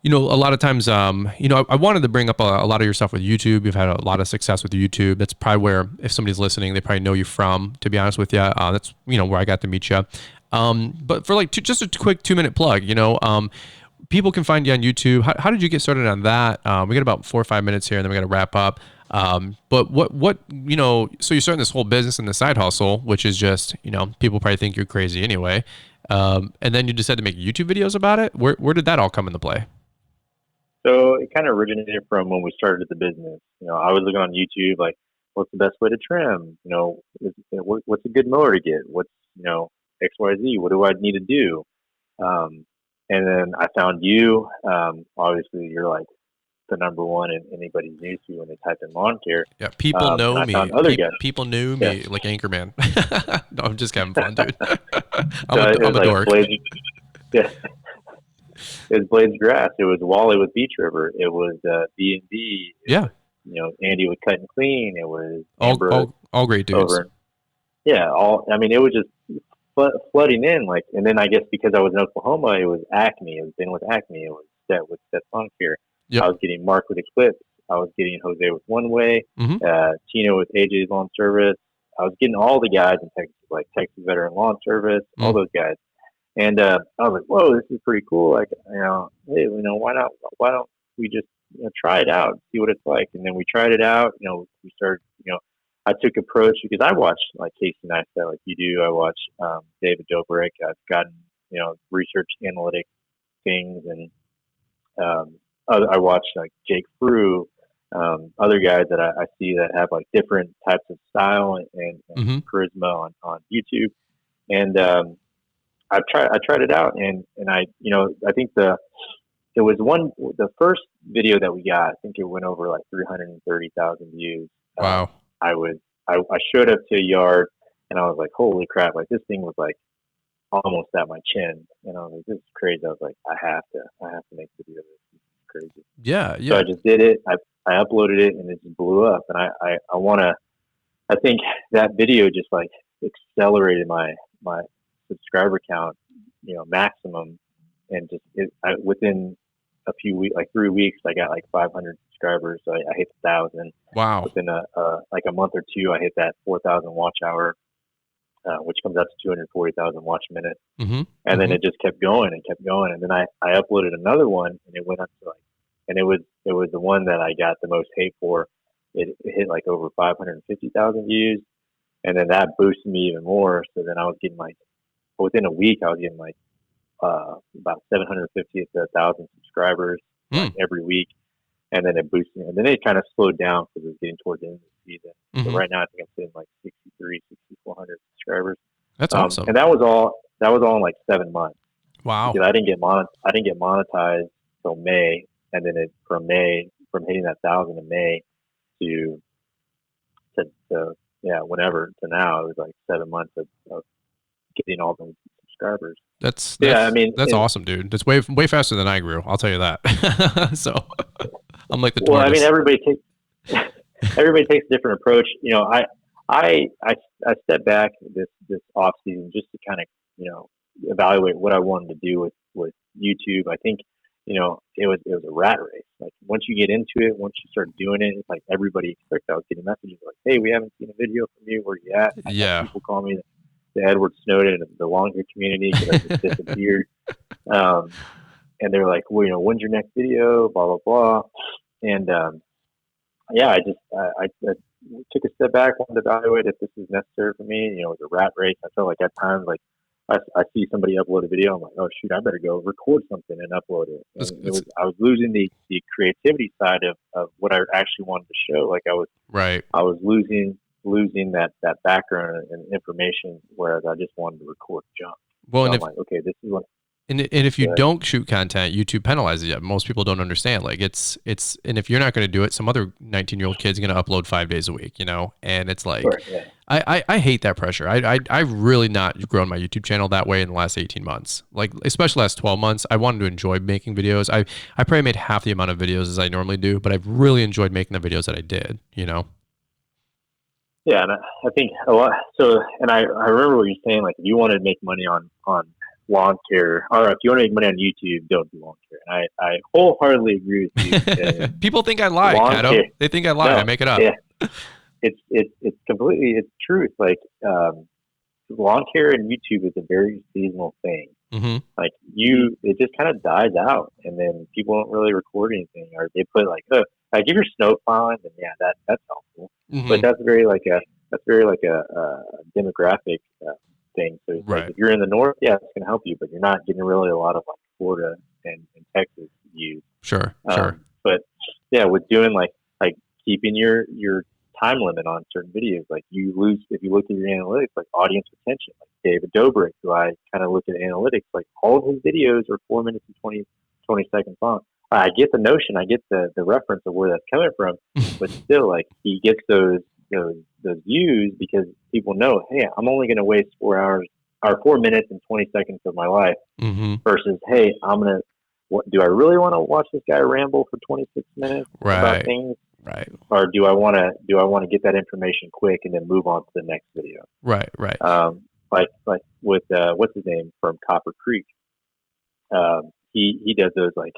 a lot of times, I wanted to bring up a lot of your stuff with YouTube. You've had a lot of success with YouTube. That's probably where, if somebody's listening, they probably know you from, to be honest with you. That's, where I got to meet you. But for like just a quick 2-minute plug, people can find you on YouTube. How did you get started on that? We got about 4 or 5 minutes here and then we got to wrap up. But what, so you're starting this whole business and the side hustle, which is just, people probably think you're crazy anyway. And then you decided to make YouTube videos about it. Where did that all come into play? So it kind of originated from when we started the business. I was looking on YouTube, like, what's the best way to trim? What's a good mower to get? What's, XYZ? What do I need to do? And then I found you. Obviously, you're like the number one in anybody's newsfeed when they type in lawn care. Yeah, people know me. People knew me like Anchorman. No, I'm just having fun, dude. I'm a dork. It was Blades Grass. It was Wally with Beach River. It was B&B. Yeah. Andy with Cut and Clean. It was all great dudes. It was just flooding in. Like, and then I guess because I was in Oklahoma, it was Acme. It was been with Acme. It was Seth with Seth Lawn Care. Yep. I was getting Mark with Eclipse. I was getting Jose with One Way. Tino with AJ's Lawn Service. I was getting all the guys in Texas, like Texas Veteran Lawn Service, all those guys. And I was like, whoa, this is pretty cool. Like, hey, why don't we just try it out, see what it's like? And then we tried it out. We started, I took approach because I watched like Casey Neistat like you do. I watch David Dobrik. I've gotten, research analytic things. And I watch like Jake Frew, other guys that I see that have like different types of style and charisma on YouTube. And I tried it out, and I think the first video that we got, I think it went over like 330,000 views. Wow. I showed up to a yard and I was like, holy crap, like this thing was like almost at my chin, and I was like, this is crazy. I was like, I have to make a video of this. This is crazy. Yeah. So I just did it. I uploaded it and it just blew up, and I think that video just like accelerated my subscriber count, maximum, and just within a few weeks, like 3 weeks, I got like 500 subscribers. So I hit 1,000. Wow! Within like a month or two, I hit that 4,000 watch hour, which comes out to 240,000 watch minutes. And then it just kept going and kept going. And then I uploaded another one, and it went up to and it was the one that I got the most hate for. It hit like over 550,000 views. and then that boosted me even more. So then I was getting like, within a week, I was getting like about 750 to 1,000 subscribers like, every week. And then it boosted me. And then it kind of slowed down because it was getting towards the end of the season. So right now I think I'm sitting like 6,400 subscribers. That's awesome. And that was all in like 7 months. Wow. Because I didn't get monetized till May. And then from hitting that 1,000 in May to whenever to now, it was like 7 months of getting all those subscribers. That's awesome, dude. That's way faster than I grew. I'll tell you that. So I'm like the tortoise. Well, I mean, everybody takes a different approach. You know, I stepped back this off season just to kind of, you know, evaluate what I wanted to do with YouTube. I think, you know, it was a rat race. Like once you get into it, once you start doing it, it's like everybody expects. I was getting messages like, "Hey, we haven't seen a video from you. Where you at?" People call me the Edward Snowden of the long hair community because I just disappeared. And they're like, "Well, you know, when's your next video?" Blah blah blah. And I took a step back, wanted to evaluate if this is necessary for me. You know, it was a rat race. I felt like at times, like I see somebody upload a video, I'm like, oh shoot, I better go record something and upload it. And I was losing the creativity side of what I actually wanted to show. Like I was losing that background and information, whereas I just wanted to record junk. Well, so and I'm like, okay, this is what. And if you don't shoot content, YouTube penalizes you. Most people don't understand. Like it's, and if you're not going to do it, some other 19-year-old kid's going to upload 5 days a week, you know? And it's like, sure, yeah. I hate that pressure. I've really not grown my YouTube channel that way in the last 18 months. Like, especially last 12 months, I wanted to enjoy making videos. I probably made half the amount of videos as I normally do, but I've really enjoyed making the videos that I did, you know? Yeah. And I think a lot. So, and I remember what you're saying, like if you wanted to make money on lawn care, or if you want to make money on YouTube, don't do lawn care. And I wholeheartedly agree with you. People think I lie, Caddo. They think I lie. No, I make it up. Yeah. It's completely, it's truth. Like, lawn care and YouTube is a very seasonal thing. Mm-hmm. Like it just kind of dies out, and then people don't really record anything, or they put like, like if you're snow plowing, then yeah, that's helpful. Mm-hmm. But that's very like a demographic thing. So right. Like if you're in the north, yeah, it's going to help you, but you're not getting really a lot of like Florida and Texas views. Sure. But yeah, with doing like keeping your time limit on certain videos, like you lose if you look at your analytics, like audience retention. Like David Dobrik, who I kind of look at analytics, like all of his videos are 4 minutes and 20 seconds long. I get the notion, I get the reference of where that's coming from, but still, like he gets those views because people know, hey, I'm only going to waste 4 minutes and 20 seconds of my life mm-hmm. versus, hey, do I really want to watch this guy ramble for 26 minutes about things? Right. Or do I want to get that information quick and then move on to the next video? Right. Like with what's his name from Copper Creek? He does those like,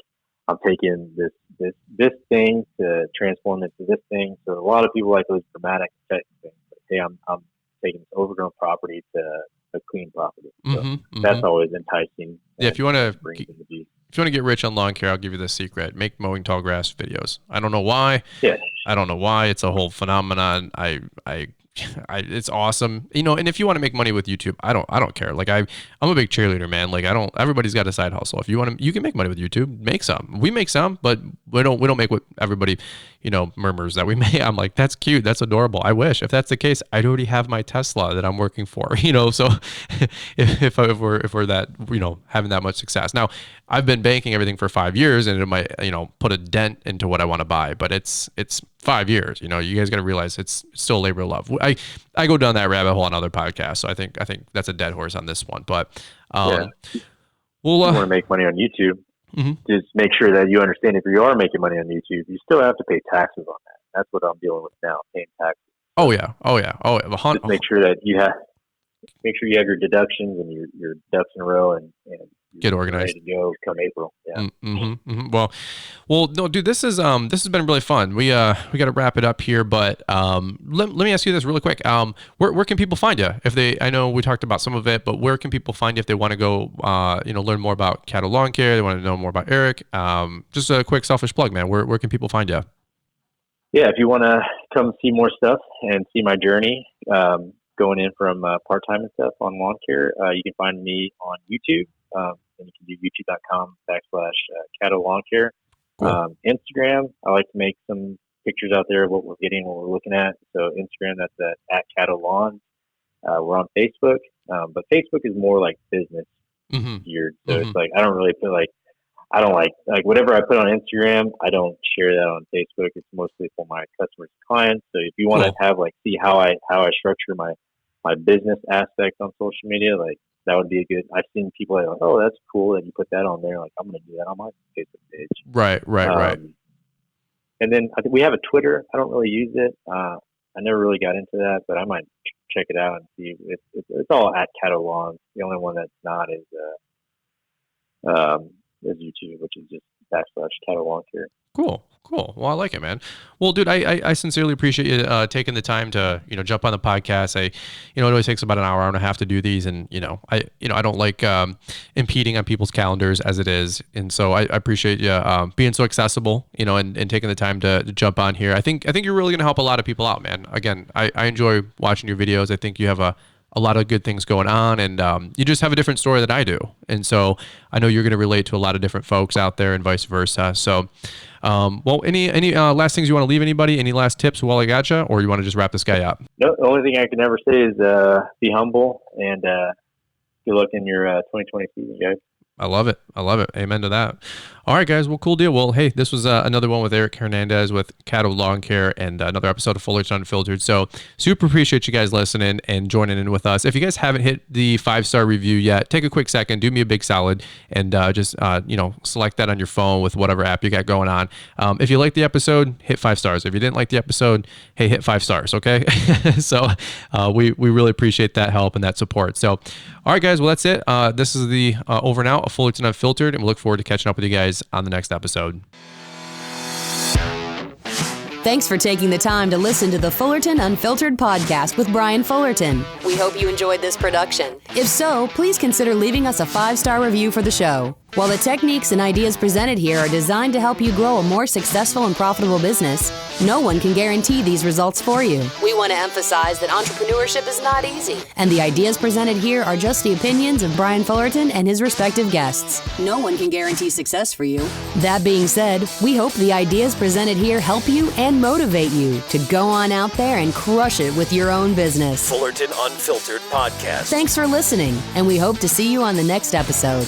I'm taking this thing to transform it to this thing. So a lot of people like those dramatic effect things. Like, hey, I'm taking this overgrown property to a clean property. So mm-hmm. That's always enticing. Yeah, if you want to get rich on lawn care, I'll give you the secret: make mowing tall grass videos. I don't know why. Yeah. I don't know why. It's a whole phenomenon. It's awesome, you know. And if you want to make money with YouTube, I don't care. Like I'm a big cheerleader, man. Like everybody's got a side hustle. If you want to, you can make money with YouTube. Make some. We make some, but we don't make what everybody, you know, murmurs that we make. I'm like, that's cute, that's adorable. I wish if that's the case, I'd already have my Tesla that I'm working for, you know. So if we're that, you know, having that much success. Now, I've been banking everything for 5 years, and it might, you know, put a dent into what I want to buy, but it's 5 years. You know, you guys got to realize it's still a labor of love. I go down that rabbit hole on other podcasts, so I think that's a dead horse on this one. But if you want to make money on YouTube, mm-hmm. just make sure that you understand if you are making money on YouTube, you still have to pay taxes on that. That's what I'm dealing with now, paying taxes. Oh yeah. Just make sure that you have your deductions and your ducks in a row and get organized. Ready to go come April. Yeah. Mm-hmm, mm-hmm. Well, no, dude, this has been really fun. We got to wrap it up here, but let me ask you this really quick. Where can people find you I know we talked about some of it, but where can people find you if they want to go, learn more about Caddo Lawn Care? They want to know more about Erik. Just a quick selfish plug, man. Where can people find you? Yeah, if you want to come see more stuff and see my journey, going in from part-time and stuff on lawn care, you can find me on YouTube. And you can do youtube.com/Caddo Lawn Care. Cool. Instagram, I like to make some pictures out there of what we're getting, what we're looking at. So Instagram, that's at Caddo Lawn. We're on Facebook, but Facebook is more like business geared. So it's like I don't really feel like I don't like whatever I put on Instagram, I don't share that on Facebook. It's mostly for my customers and clients. So if you want to have see how I structure my business aspect on social media, like that would be a good. I've seen people like, oh, that's cool that you put that on there. Like I'm going to do that on my Facebook page. Right. And then I think we have a Twitter. I don't really use it. I never really got into that, but I might check it out and see. It's all at Caddo Lawn. The only one that's not is YouTube, which is just /Caddo Lawn Care. Cool. Well, I like it, man. Well, dude, I sincerely appreciate you taking the time to, jump on the podcast. It always takes about an hour and a half to do these. And, I don't like impeding on people's calendars as it is. And so I appreciate you being so accessible, and taking the time to jump on here. I think you're really going to help a lot of people out, man. Again, I enjoy watching your videos. I think you have a lot of good things going on, and you just have a different story than I do. And so I know you're going to relate to a lot of different folks out there and vice versa. So, well, any last things you want to leave anybody? Any last tips while I got you, or you want to just wrap this guy up? No, the only thing I can ever say is be humble and good luck in your 2020 season, guys. I love it. Amen to that. All right, guys. Well, cool deal. Well, hey, this was another one with Erik Hernandez with Caddo Lawn Care, and another episode of Fullerton Unfiltered. So super appreciate you guys listening and joining in with us. If you guys haven't hit the 5-star review yet, take a quick second, do me a big solid, and just select that on your phone with whatever app you got going on. If you liked the episode, hit 5 stars. If you didn't like the episode, hey, hit 5 stars. Okay. So we really appreciate that help and that support. So, all right, guys. Well, that's it. This is the over and out of Fullerton Unfiltered, and we look forward to catching up with you guys on the next episode. Thanks for taking the time to listen to the Fullerton Unfiltered podcast with Brian Fullerton. We hope you enjoyed this production. If so, please consider leaving us a 5-star review for the show. While the techniques and ideas presented here are designed to help you grow a more successful and profitable business, no one can guarantee these results for you. We want to emphasize that entrepreneurship is not easy, and the ideas presented here are just the opinions of Brian Fullerton and his respective guests. No one can guarantee success for you. That being said, we hope the ideas presented here help you and motivate you to go on out there and crush it with your own business. Fullerton Unfiltered Podcast. Thanks for listening, and we hope to see you on the next episode.